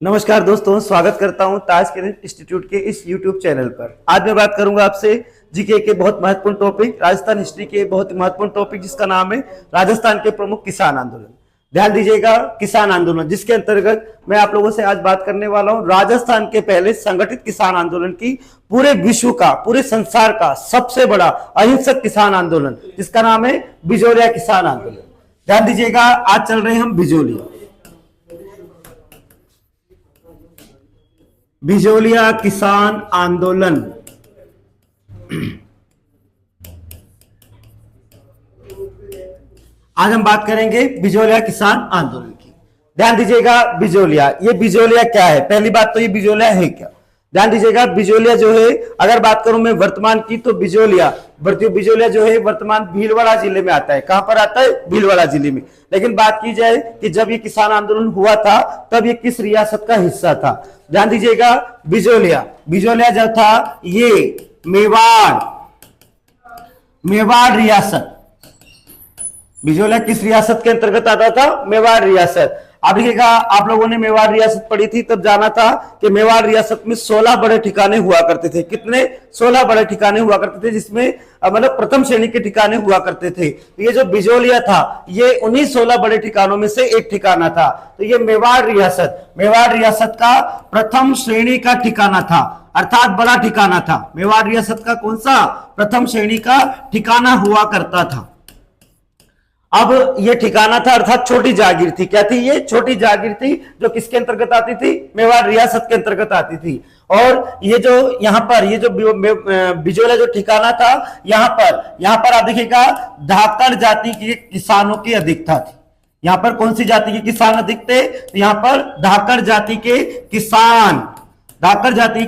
नमस्कार दोस्तों, स्वागत करता हूं ताज किरण इंस्टीट्यूट के इस YouTube चैनल पर। आज मैं बात करूंगा आपसे जीके के बहुत महत्वपूर्ण टॉपिक, राजस्थान हिस्ट्री के बहुत महत्वपूर्ण टॉपिक जिसका नाम है राजस्थान के प्रमुख किसान आंदोलन। ध्यान दीजिएगा, किसान आंदोलन, जिसके अंतर्गत मैं आप लोगों से आज बात करने वाला हूं राजस्थान के पहले संगठित किसान आंदोलन की, पूरे विश्व का, पूरे संसार का सबसे बड़ा अहिंसक किसान आंदोलन जिसका नाम है बिजोलिया किसान आंदोलन। ध्यान दीजिएगा, आज चल रहे हैं हम बिजोलिया किसान आंदोलन। आज हम बात करेंगे बिजोलिया किसान आंदोलन की। ध्यान दीजिएगा, बिजोलिया, ये बिजोलिया क्या है? पहली बात तो ये बिजोलिया है क्या? ध्यान दीजिएगा, बिजोलिया जो है, अगर बात करूं मैं वर्तमान की, तो बिजोलिया जो है वर्तमान भीलवाड़ा जिले में आता है। कहां पर आता है? भीलवाड़ा जिले में। लेकिन बात की जाए कि जब ये किसान आंदोलन हुआ था तब ये किस रियासत का हिस्सा था? ध्यान दीजिएगा, बिजोलिया जो था ये मेवाड़ रियासत। बिजोलिया किस रियासत के अंतर्गत आता था? मेवाड़ रियासत। अब देखिएगा, आप लोगों ने मेवाड़ रियासत पढ़ी थी तब जाना था कि मेवाड़ रियासत में 16 बड़े ठिकाने हुआ करते थे। कितने? 16 बड़े ठिकाने हुआ करते थे, जिसमें मतलब प्रथम श्रेणी के ठिकाने हुआ करते थे। तो ये जो बिजोलिया था ये उन्हीं 16 बड़े ठिकानों में से एक ठिकाना था। तो ये मेवाड़ रियासत का प्रथम श्रेणी का ठिकाना था, अर्थात बड़ा ठिकाना था। मेवाड़ रियासत का कौन सा? प्रथम श्रेणी का ठिकाना हुआ करता था। अब ये ठिकाना था, अर्थात छोटी जागीर थी। क्या थी ये? छोटी जागीर थी, जो किसके अंतर्गत आती थी? मेवाड़ रियासत के अंतर्गत आती थी। और ये जो यहाँ पर ये जो बिजोलिया जो ठिकाना था, यहाँ पर आप देखिएगा धाकड़ जाति के किसानों की अधिकता थी। यहाँ पर कौन सी जाति के किसान अधिक थे? तो यहाँ पर धाकड़ जाति के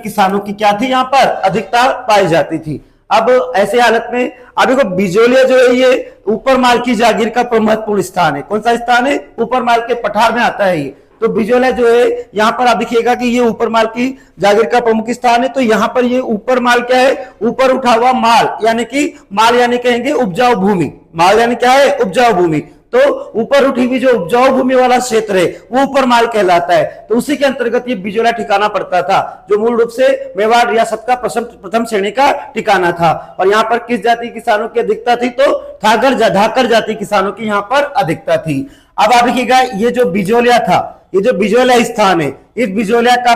किसानों की क्या थी? यहाँ पर अधिकता पाई जाती थी। अब ऐसे हालत में अब देखो, बिजोलिया जो है ये ऊपर माल की जागीर का महत्वपूर्ण स्थान है। कौन सा स्थान है? ऊपर माल के पठार में आता है ये। तो बिजोलिया जो है, यहाँ पर आप देखिएगा कि ये ऊपर माल की जागीर का प्रमुख स्थान है। तो यहाँ पर ये ऊपर माल क्या है? ऊपर उठा हुआ माल, यानी कि माल यानी कहेंगे उपजाऊ भूमि। माल यानी क्या है? उपजाऊ भूमि। तो ऊपर उठी हुई जो उपजाऊ भूमि वाला क्षेत्र है वो ऊपर माल कहलाता है। तो उसी के अंतर्गत ये बिजोलिया ठिकाना पड़ता था, जो मूल रूप से मेवाड़ रियासत का प्रथम श्रेणी का ठिकाना था। और यहाँ पर किस जाति किसानों की अधिकता थी? तो धाकड़ जाति किसानों की यहाँ पर अधिकता थी। अब आप देखिएगा, ये जो बिजोलिया था, ये जो बिजोलिया स्थान है, इस बिजोलिया का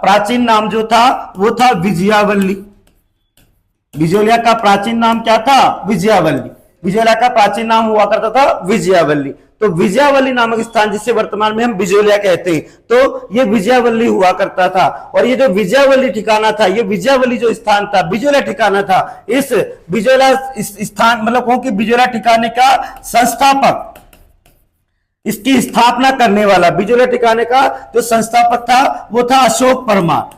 प्राचीन नाम जो था वो था विजयावल्ली। बिजोलिया का प्राचीन नाम क्या था? विजयावल्ली। बिजोलिया का प्राचीन नाम हुआ करता था विजयावल्ली। तो विजयावल्ली नामक स्थान, जिसे वर्तमान में हम बिजोलिया कहते हैं, तो ये विजयावल्ली हुआ करता था। और ये जो विजयावल्ली ठिकाना था, ये विजयावल्ली जो स्थान था, बिजोलिया ठिकाना था, इस बिजोलिया स्थान मतलब कौन कि बिजोलिया ठिकाने का संस्थापक, इसकी स्थापना करने वाला, बिजोलिया ठिकाने का जो संस्थापक था वो था अशोक परमार।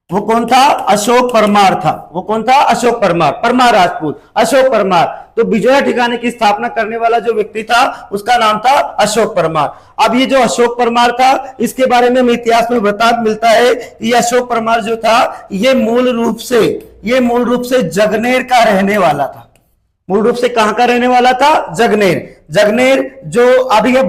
वो कौन था? अशोक परमार था। वो कौन था? अशोक परमार राजपूत, अशोक परमार। तो बिजोलिया ठिकाने की स्थापना करने वाला जो व्यक्ति था उसका नाम था अशोक परमार। अब ये जो अशोक परमार था, इसके बारे में हमें इतिहास में बता मिलता है कि ये अशोक परमार जो था ये मूल रूप से जगनेर का रहने वाला था। मूल रूप से कहां का रहने वाला था? जगनेर जो अभी है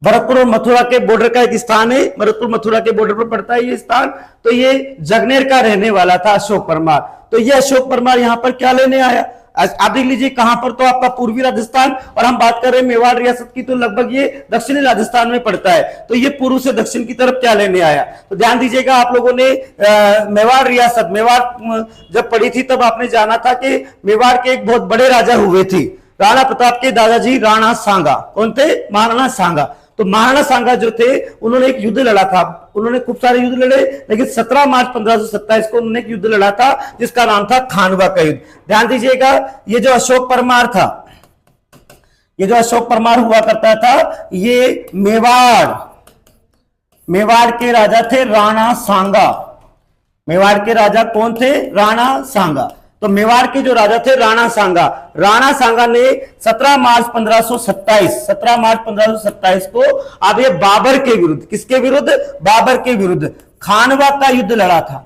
भरतपुर और मथुरा के बॉर्डर का एक स्थान है। भरतपुर मथुरा के बॉर्डर पर पड़ता है ये स्थान। तो ये जगनेर का रहने वाला था अशोक परमार। तो ये अशोक परमार यहाँ पर क्या लेने आया? आप देख लीजिए, कहां पर? तो आपका पूर्वी राजस्थान, और हम बात कर रहे हैं मेवाड़ रियासत की, तो लगभग ये दक्षिणी राजस्थान में पड़ता है। तो ये पूर्व से दक्षिण की तरफ क्या लेने आया? तो ध्यान दीजिएगा, आप लोगों ने मेवाड़ जब पढ़ी थी तब आपने जाना था कि मेवाड़ के एक बहुत बड़े राजा हुए थे, राणा प्रताप के दादाजी राणा सांगा। कौन थे? महाराणा सांगा। तो महाराणा सांगा जो थे, उन्होंने एक युद्ध लड़ा था। उन्होंने खूब सारे युद्ध लड़े, लेकिन 17 मार्च 1527 को उन्होंने एक युद्ध लड़ा था जिसका नाम था खानवा का युद्ध। ध्यान दीजिएगा, ये जो अशोक परमार हुआ करता था, ये मेवाड़ के राजा थे राणा सांगा। मेवाड़ के राजा कौन थे? राणा सांगा। तो मेवाड़ के जो राजा थे राणा सांगा ने 17 मार्च 1527 को अब ये बाबर के विरुद्ध, किसके विरुद्ध? बाबर के विरुद्ध खानवा का युद्ध लड़ा था।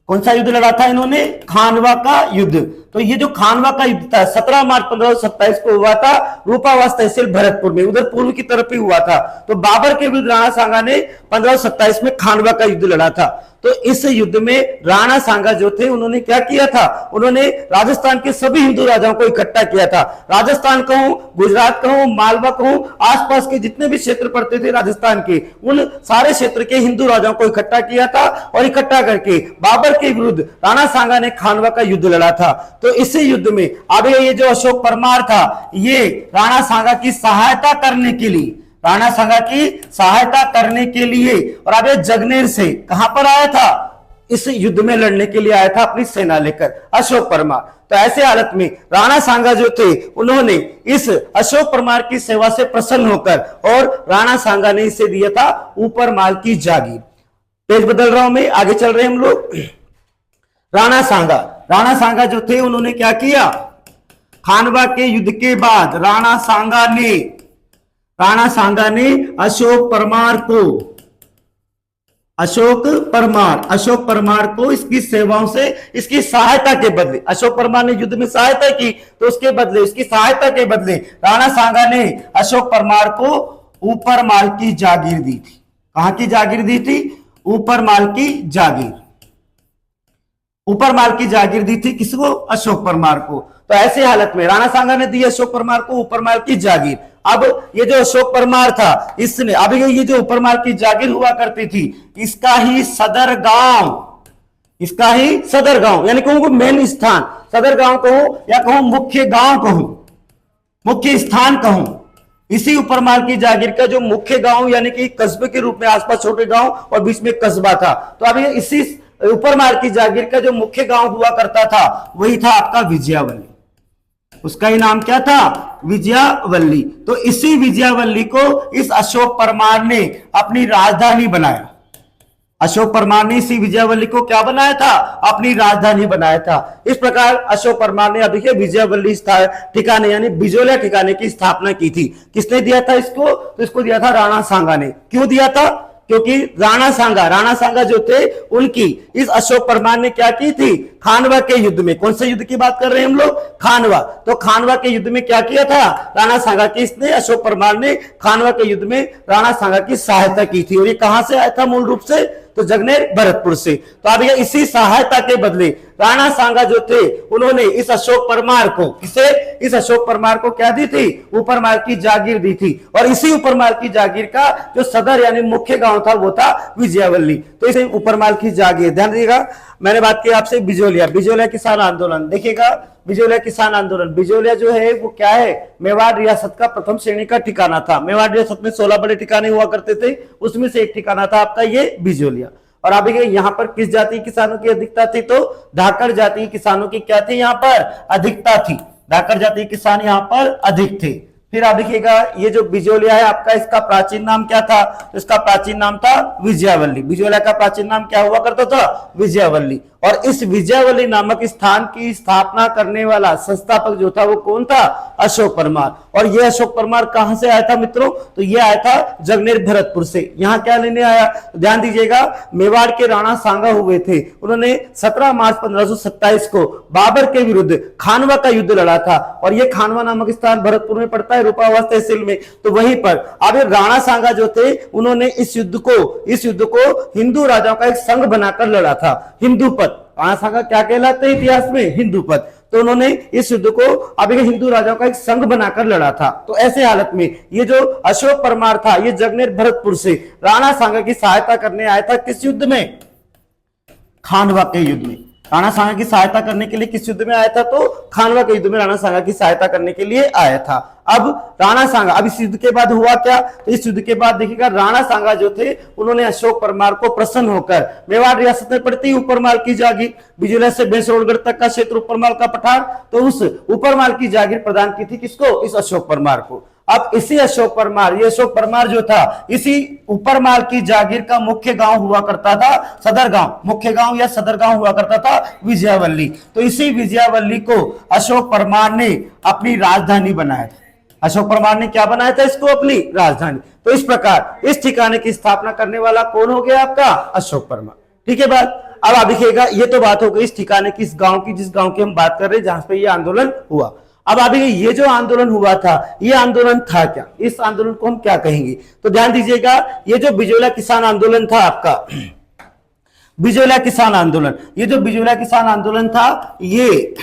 कौन सा युद्ध लड़ा था इन्होंने? खानवा का युद्ध। तो ये जो खानवा का युद्ध था 17 मार्च 1527 को हुआ था, रूपावास तहसील भरतपुर में, उधर पूर्व की तरफ ही हुआ था। तो बाबर के विरुद्ध राणा सांगा ने 1527 में खानवा का युद्ध लड़ा था। तो इस युद्ध में राणा सांगा जो थे उन्होंने क्या किया था, उन्होंने राजस्थान के सभी हिंदू राजाओं को इकट्ठा किया था। राजस्थान कहूं, गुजरात कहूं, मालवा कहूं, आसपास के जितने भी क्षेत्र पड़ते थे राजस्थान के, उन सारे क्षेत्र के हिंदू राजाओं को इकट्ठा किया था और इकट्ठा करके बाबर के विरुद्ध राणा सांगा ने खानवा का युद्ध लड़ा था। तो इसी युद्ध में अब ये जो अशोक परमार था, ये राणा सांगा की सहायता करने के लिए, राणा सांगा की सहायता करने के लिए और अब ये जगनेर से कहां पर आया था, इस युद्ध में लड़ने के लिए आया था अपनी सेना लेकर अशोक परमार। तो ऐसे हालत में राणा सांगा जो थे उन्होंने इस अशोक परमार की सेवा से प्रसन्न होकर और राणा सांगा ने इसे दिया था ऊपर माल की जागीर। पेज बदल रहा हूं मैं, आगे चल रहे हैं हम लोग। राणा सांगा जो थे उन्होंने क्या किया, खानवा के युद्ध के बाद राणा सांगा ने अशोक परमार को इसकी सेवाओं से, इसकी सहायता के बदले, अशोक परमार ने युद्ध में सहायता की तो उसके बदले, उसकी सहायता के बदले राणा सांगा ने अशोक परमार को ऊपर माल की जागीर दी थी। कहां की जागीर दी थी, ऊपर माल की जागीर, ऊपर माल की जागीर दी थी किसको, अशोक परमार को। तो ऐसे हालत में राणा सांगा ने दी अशोक परमार को ऊपर माल की जागीर। अब ये जो अशोक परमार था, इसने अब ये जो ऊपर माल की जागीर हुआ करती थी, इसका ही सदर गांव यानी कहूं मेन स्थान, सदर गांव कहूं या कहूं मुख्य गांव कहूं, मुख्य स्थान कहूं, इसी ऊपर माल की जागीर का जो मुख्य गांव यानी कि कस्बे के रूप में, आसपास छोटे गांव और बीच में कस्बा था। तो अब ये इसी ऊपर माल की जागीर का जो मुख्य गांव हुआ करता था वही था आपका विजयावल्ली। उसका ही नाम क्या था, विजयावल्ली। तो इसी विजयावल्ली को इस अशोक परमार ने अपनी राजधानी बनाया। अशोक परमार ने इसी विजयावल्ली को क्या बनाया था, अपनी राजधानी बनाया था। इस प्रकार अशोक परमार ने अभी विजयावल्ली ठिकाने यानी बिजोलिया ठिकाने की स्थापना की थी। किसने दिया था इसको, तो इसको दिया था राणा सांगा ने। क्यों दिया था, क्योंकि राणा सांगा जो थे उनकी इस अशोक परमार ने क्या की थी, खानवा के युद्ध में, कौन से युद्ध की बात कर रहे हैं हम लोग, खानवा। तो खानवा के युद्ध में क्या किया था राणा सांगा की, इसने अशोक परमार ने खानवा के युद्ध में राणा सांगा की सहायता की थी। और ये कहां से आया था मूल रूप से, तो जगनेर भरतपुर से। तो अब ये इसी सहायता के बदले राणा सांगा जो थे उन्होंने इस अशोक परमार को, किसे, इस अशोक परमार को क्या दी थी, ऊपर माल की जागीर दी थी। और इसी ऊपर माल की जागीर का जो सदर यानी मुख्य गांव था वो था विजयावल्ली। तो इसे ऊपर माल की जागीर, ध्यान दीजिएगा। मैंने बात की आपसे बिजोलिया किसान आंदोलन, देखिएगा बिजोलिया किसान आंदोलन। बिजोलिया जो है वो क्या है, मेवाड़ रियासत का प्रथम श्रेणी का ठिकाना था। मेवाड़ रियासत में 16 बड़े ठिकाने हुआ करते थे, उसमें से एक ठिकाना था आपका ये बिजोलिया। और अभी यहाँ पर किस जाति किसानों की अधिकता थी, तो धाकड़ जाति किसानों की क्या थी, यहाँ पर अधिकता थी। धाकड़ जाति किसान यहाँ पर अधिक थे। फिर आप देखिएगा ये जो बिजोलिया है आपका, इसका प्राचीन नाम क्या था, तो इसका प्राचीन नाम था विजयावल्ली। बिजोलिया का प्राचीन नाम क्या हुआ करता था, विजयावल्ली। और इस विजयावल्ली नामक स्थान की स्थापना करने वाला संस्थापक जो था वो कौन था, अशोक परमार। और ये अशोक परमार कहां से आया था मित्रों, तो ये आया था जगनेर भरतपुर से। यहां क्या लेने आया, ध्यान दीजिएगा, मेवाड़ के राणा सांगा हुए थे, उन्होंने 17 मार्च 1527 को बाबर के विरुद्ध खानवा का युद्ध लड़ा था। और ये खानवा नामक स्थान भरतपुर में पड़ता है, रूपावास तहसील में। तो वहीं पर अब राणा सांगा जो थे उन्होंने इस युद्ध को हिंदू राजाओं का एक संघ बनाकर लड़ा था, हिंदूपद। राणा सांगा क्या कहलाते हैं इतिहास में, हिंदूपद। तो उन्होंने इस युद्ध को अब हिंदू राजाओं का एक संघ बनाकर लड़ा था। तो ऐसे हालत में ये जो अशोक परमार था ये जगनेर भरतपुर से राणा सांगा की सहायता करने आया था। किस युद्ध में, खानवा के युद्ध में। राणा सांगा की सहायता करने के लिए किस युद्ध में आया था, तो खानवा के युद्ध में राणा सांगा की सहायता करने के लिए आया था। अब राणा सांगा, अब इस युद्ध के बाद हुआ क्या, तो इस युद्ध के बाद देखिएगा राणा सांगा जो थे उन्होंने अशोक परमार को प्रसन्न होकर, मेवाड़ रियासत में पड़ती ऊपर माल की जागीर, बिजोलिया से बेसरोडगढ़ तक का क्षेत्र ऊपर माल का पठार, तो उस ऊपर माल की जागीर प्रदान की थी किसको, इस अशोक परमार को। अब इसी अशोक परमार, ये अशोक परमार जो था इसी ऊपर माल की जागीर का मुख्य गांव हुआ करता था सदर गांव, मुख्य गांव या सदर गांव हुआ करता था विजयावल्ली। तो इसी विजयावल्ली को अशोक परमार ने अपनी राजधानी बनाया था। अशोक परमार ने क्या बनाया था इसको, अपनी राजधानी। तो इस प्रकार इस ठिकाने की स्थापना करने वाला कौन हो गया आपका, अशोक परमार। ठीक है बात। अब आप देखिएगा, ये तो बात हो गई इस ठिकाने की, इस गांव की, जिस गांव की हम बात कर रहे हैं जहां पे ये आंदोलन हुआ। अब आप देखिए ये जो आंदोलन हुआ था, ये आंदोलन था क्या, इस आंदोलन को हम क्या कहेंगे? तो ध्यान दीजिएगा, ये जो बिजोलिया किसान आंदोलन था आपका, बिजोलिया किसान आंदोलन, ये जो बिजोलिया किसान आंदोलन था, ये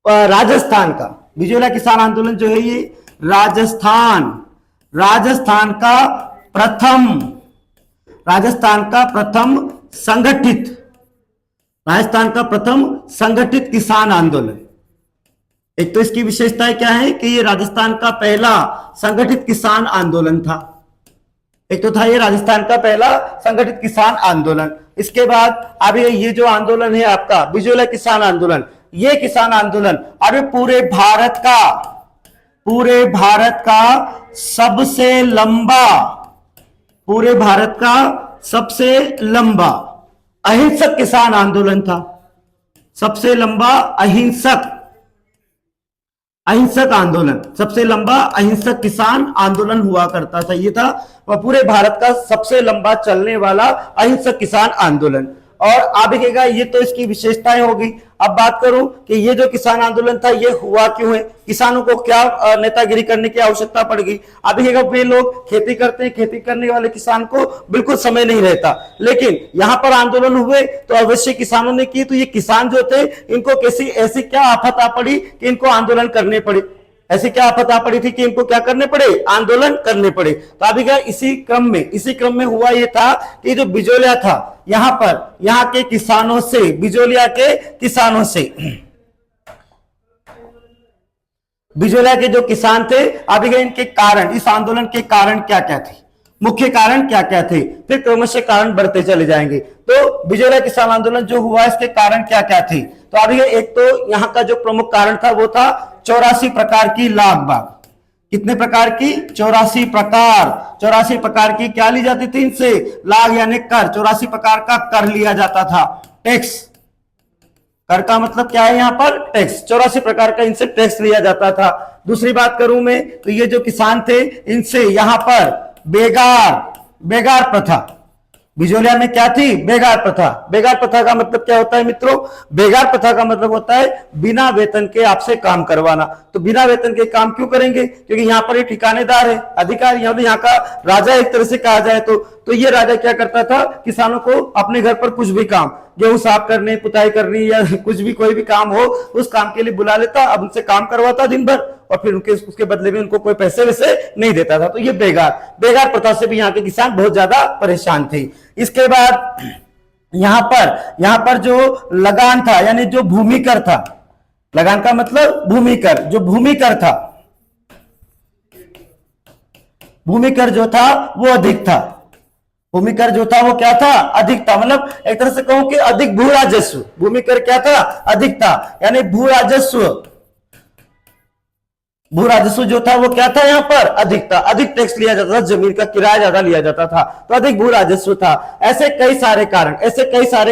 राजस्थान का बिजोलिया किसान आंदोलन जो है, ये राजस्थान का प्रथम संगठित किसान आंदोलन। एक तो इसकी विशेषताएं क्या है कि ये राजस्थान का पहला संगठित किसान आंदोलन था, एक तो था ये राजस्थान का पहला संगठित किसान आंदोलन। इसके बाद अभी ये जो आंदोलन है आपका बिजोलिया किसान आंदोलन, ये किसान आंदोलन अभी पूरे भारत का सबसे लंबा अहिंसक किसान आंदोलन था, सबसे लंबा अहिंसक आंदोलन, सबसे लंबा अहिंसक किसान आंदोलन हुआ करता था। ये था वह पूरे भारत का सबसे लंबा चलने वाला अहिंसक किसान आंदोलन। और आप देखिएगा, ये तो इसकी विशेषताएं होगी। अब बात करूं कि ये जो किसान आंदोलन था ये हुआ क्यों है, किसानों को क्या नेतागिरी करने की आवश्यकता पड़ गई। अब देखिएगा, वे लोग खेती करते हैं, खेती करने वाले किसान को बिल्कुल समय नहीं रहता, लेकिन यहां पर आंदोलन हुए तो अवश्य किसानों ने की, तो ये किसान जो थे इनको कैसी ऐसी क्या आफत आ पड़ी कि इनको आंदोलन करने पड़े, ऐसी क्या आफत आ पड़ी थी कि इनको क्या करने पड़े, आंदोलन करने पड़े। तो अभी क्या इसी क्रम में हुआ ये था कि जो बिजोलिया था, यहाँ के किसानों से, बिजोलिया के किसानों से, बिजोलिया के जो किसान थे, अभी इनके कारण, इस आंदोलन के कारण क्या क्या थे, मुख्य कारण क्या क्या थे, फिर क्रमशः कारण बढ़ते चले जाएंगे। तो बिजोलिया किसान आंदोलन जो हुआ इसके कारण क्या क्या थे, तो अभी एक तो यहाँ का जो प्रमुख कारण था वो था 84 प्रकार की लाग बाग। कितने प्रकार की? 84 प्रकार की क्या ली जाती थी इनसे? लाग यानी कर, 84 प्रकार का कर लिया जाता था। टैक्स, कर का मतलब क्या है यहाँ पर? टैक्स। 84 प्रकार का इनसे टैक्स लिया जाता था। दूसरी बात करूं मैं तो ये जो किसान थे इनसे यहाँ पर बेगार प्रथा, बिजोलिया में क्या थी? बेगार प्रथा। बेगार प्रथा का मतलब क्या होता है मित्रों? बेगार प्रथा का मतलब होता है बिना वेतन के आपसे काम करवाना। तो बिना वेतन के काम क्यों करेंगे? क्योंकि यहाँ पर ये ठिकानेदार है, अधिकारी, यहाँ का राजा एक तरह से कहा जाए तो ये राजा क्या करता था, किसानों को अपने घर पर कुछ भी काम, गेहूं साफ करने, पुताई करनी या कुछ भी, कोई भी काम हो उस काम के लिए बुला लेता, अब उनसे काम करवाता दिन भर और फिर उसके बदले में उनको कोई पैसे वैसे नहीं देता था। तो ये बेगार प्रथा से भी यहाँ के किसान बहुत ज्यादा परेशान थे। इसके बाद यहाँ पर जो लगान था यानी जो भूमिकर था, लगान का मतलब भूमिकर, जो भूमिकर था, भूमिकर जो था वो अधिक था, भूमिकर जो था वो क्या था? अधिक था। मतलब एक तरह से कहूं कि अधिक भू राजस्व, भूमिकर क्या था? अधिक था, यानी भू राजस्व जो था वो क्या था? यहाँ पर अधिक था, अधिक टैक्स लिया जाता था, जमीन का किराया ज्यादा लिया जाता था, तो अधिक भू राजस्व था। ऐसे कई सारे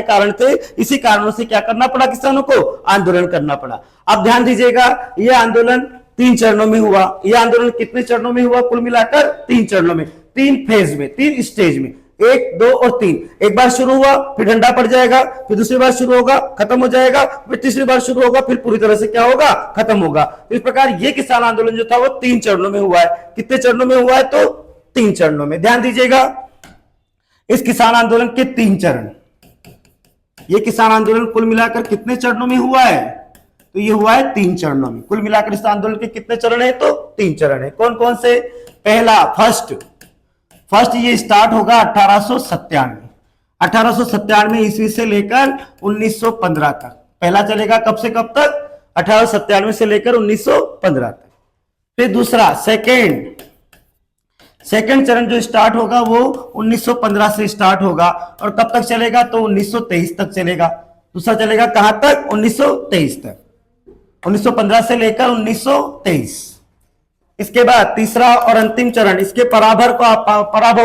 कारण थे। इसी कारणों से क्या करना पड़ा किसानों को? आंदोलन करना पड़ा। अब ध्यान दीजिएगा, यह आंदोलन 3 चरणों में हुआ। यह आंदोलन कितने चरणों में हुआ? कुल मिलाकर 3 चरणों में, 3 फेज में, 3 स्टेज में, 1, 2 और 3। एक बार शुरू हुआ फिर ठंडा पड़ जाएगा, फिर दूसरी बार शुरू होगा खत्म हो जाएगा, फिर तीसरी बार शुरू होगा फिर पूरी तरह से क्या होगा? खत्म होगा। तो इस प्रकार ये किसान आंदोलन जो था वो 3 चरणों में हुआ है। कितने चरणों में हुआ है? तो 3 चरणों में। ध्यान दीजिएगा, इस किसान आंदोलन के 3 चरण, ये किसान आंदोलन कुल मिलाकर कितने चरणों में हुआ है? तो ये हुआ है 3 चरणों में। कुल मिलाकर इस आंदोलन के कितने चरण है? तो 3 चरण है। कौन कौन से? पहला, फर्स्ट ये स्टार्ट होगा 1897 ईस्वी से लेकर 1915 तक। पहला चलेगा कब से कब तक? 1897 से लेकर 1915 तक। फिर दूसरा सेकेंड चरण जो स्टार्ट होगा वो 1915 से स्टार्ट होगा और कब तक चलेगा? तो 1923 तक चलेगा। दूसरा चलेगा कहां तक? 1923 तक, 1915 से लेकर 1923। इसके बाद तीसरा और अंतिम चरण, इसके पराभव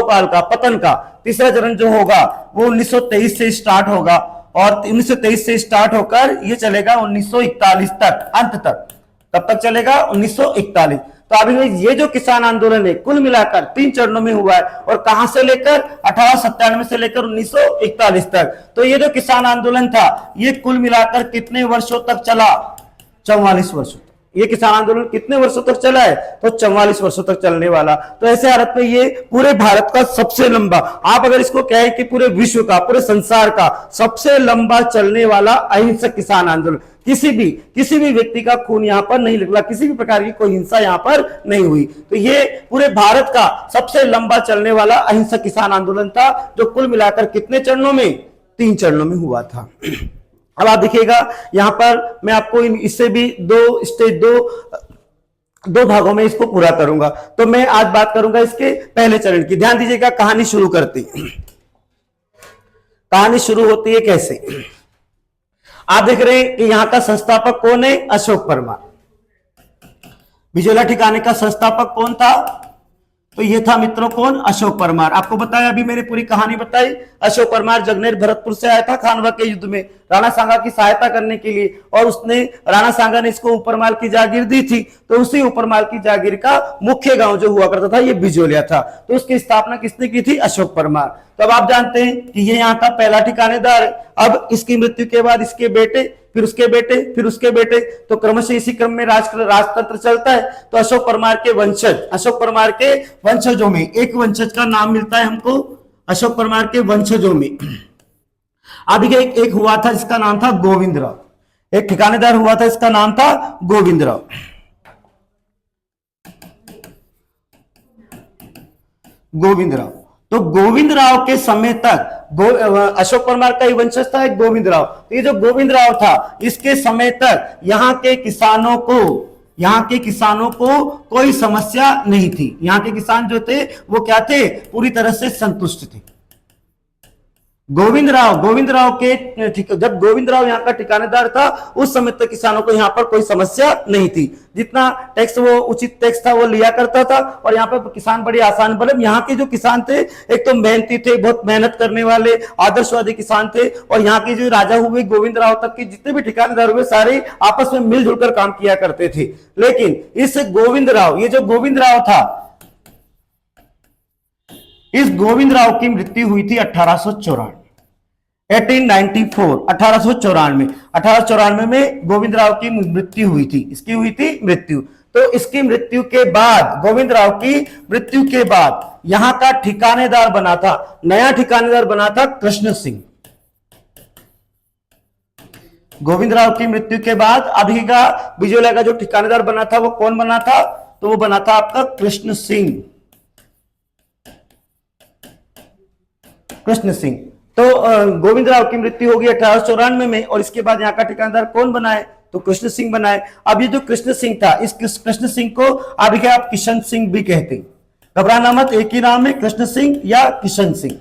काल का, पतन का तीसरा चरण जो होगा वो 1923 से स्टार्ट होगा और 1923 से स्टार्ट होकर ये चलेगा 1941 तक, अंत तक। कब तक चलेगा? 1941। तो अभी ये जो किसान आंदोलन है कुल मिलाकर 3 चरणों में हुआ है, और कहां से लेकर 1897 से लेकर 1941 तक। तो ये जो किसान आंदोलन था ये कुल मिलाकर कितने वर्षों तक चला? 44 वर्षों। ये किसान आंदोलन कितने वर्षों तक चला है? तो 44 वर्षों तक चलने वाला। तो ऐसे हालत में ये पूरे भारत का सबसे लंबा, आप अगर इसको कहें कि पूरे विश्व का, पूरे संसार का सबसे लंबा चलने वाला अहिंसक किसान आंदोलन, किसी भी व्यक्ति का खून यहां पर नहीं निकला, किसी भी प्रकार की कोई हिंसा यहां पर नहीं हुई। तो ये पूरे भारत का सबसे लंबा चलने वाला अहिंसक किसान आंदोलन था, जो कुल मिलाकर कितने चरणों में? 3 चरणों में हुआ था। अब आप देखिएगा यहां पर मैं आपको इससे भी दो भागों में इसको पूरा करूंगा। तो मैं आज बात करूंगा इसके पहले चरण की। ध्यान दीजिएगा, कहानी शुरू करती, कहानी शुरू होती है कैसे? आप देख रहे हैं कि यहां का संस्थापक कौन है? अशोक परमार। बिजोला ठिकाने का संस्थापक कौन था? तो ये था मित्रों कौन? अशोक परमार। आपको बताया, अभी मैंने पूरी कहानी बताई। अशोक परमार जगनेर भरतपुर से आया था खानवा के युद्ध में राणा सांगा की सहायता करने के लिए, और उसने, राणा सांगा ने इसको ऊपरमाल की जागीर दी थी। तो उसी ऊपरमाल की जागीर का मुख्य गांव जो हुआ करता था ये बिजोलिया था। तो उसकी स्थापना किसने की थी? अशोक परमार। तो अब आप जानते हैं कि ये यहाँ का पहला ठिकानेदार है। अब इसकी मृत्यु के बाद इसके बेटे, फिर उसके बेटे, फिर उसके बेटे, तो क्रमशः इसी क्रम में राजतंत्र चलता है। तो अशोक परमार के वंशज, अशोक परमार के वंशजों में एक वंशज का नाम मिलता है हमको, अशोक परमार के वंशजों में अभी एक हुआ था जिसका नाम था गोविंदराव। एक ठिकानेदार हुआ था, इसका नाम था गोविंदराव। गोविंदराव, तो गोविंदराव के समय तक अशोक परमार का ही वंशज था एक गोविंदराव। तो ये जो गोविंदराव था इसके समय तक यहाँ के किसानों को कोई समस्या नहीं थी। यहाँ के किसान जो थे वो क्या थे? पूरी तरह से संतुष्ट थे। गोविंदराव के, जब गोविंदराव यहाँ का ठिकानेदार था उस समय तक किसानों को यहाँ पर कोई समस्या नहीं थी। जितना टैक्स, वो उचित टैक्स था वो लिया करता था, और यहाँ पर किसान बड़ी आसान, मतलब यहाँ के जो किसान थे एक तो मेहनती थे, बहुत मेहनत करने वाले आदर्शवादी किसान थे। और यहाँ के जो राजा हुए गोविंदराव तक के जितने भी ठिकानेदार हुए सारे आपस में मिलजुल कर काम किया करते थे। लेकिन इस गोविंदराव, ये जो गोविंदराव था, इस गोविंदराव की मृत्यु हुई थी 1894, 1894 में गोविंदराव की मृत्यु हुई थी। इसकी हुई थी मृत्यु। तो इसकी मृत्यु के बाद, गोविंदराव की मृत्यु के बाद यहां का ठिकानेदार बना था, नया ठिकानेदार बना था कृष्ण सिंह। गोविंदराव की मृत्यु के बाद अभी का बिजोलिया का जो ठिकानेदार बना था वो कौन बना था? तो वो बना था आपका कृष्ण सिंह। कृष्ण सिंह। तो गोविंदराव की मृत्यु होगी 1894 में, और इसके बाद यहाँ का ठिकानेदार कौन बनाए? तो कृष्ण सिंह बनाए। अब ये जो कृष्ण सिंह था, इस कृष्ण सिंह को अभी आप किशन सिंह भी कहते हैं। घबराना मत, एक ही नाम है, कृष्ण सिंह या किशन सिंह।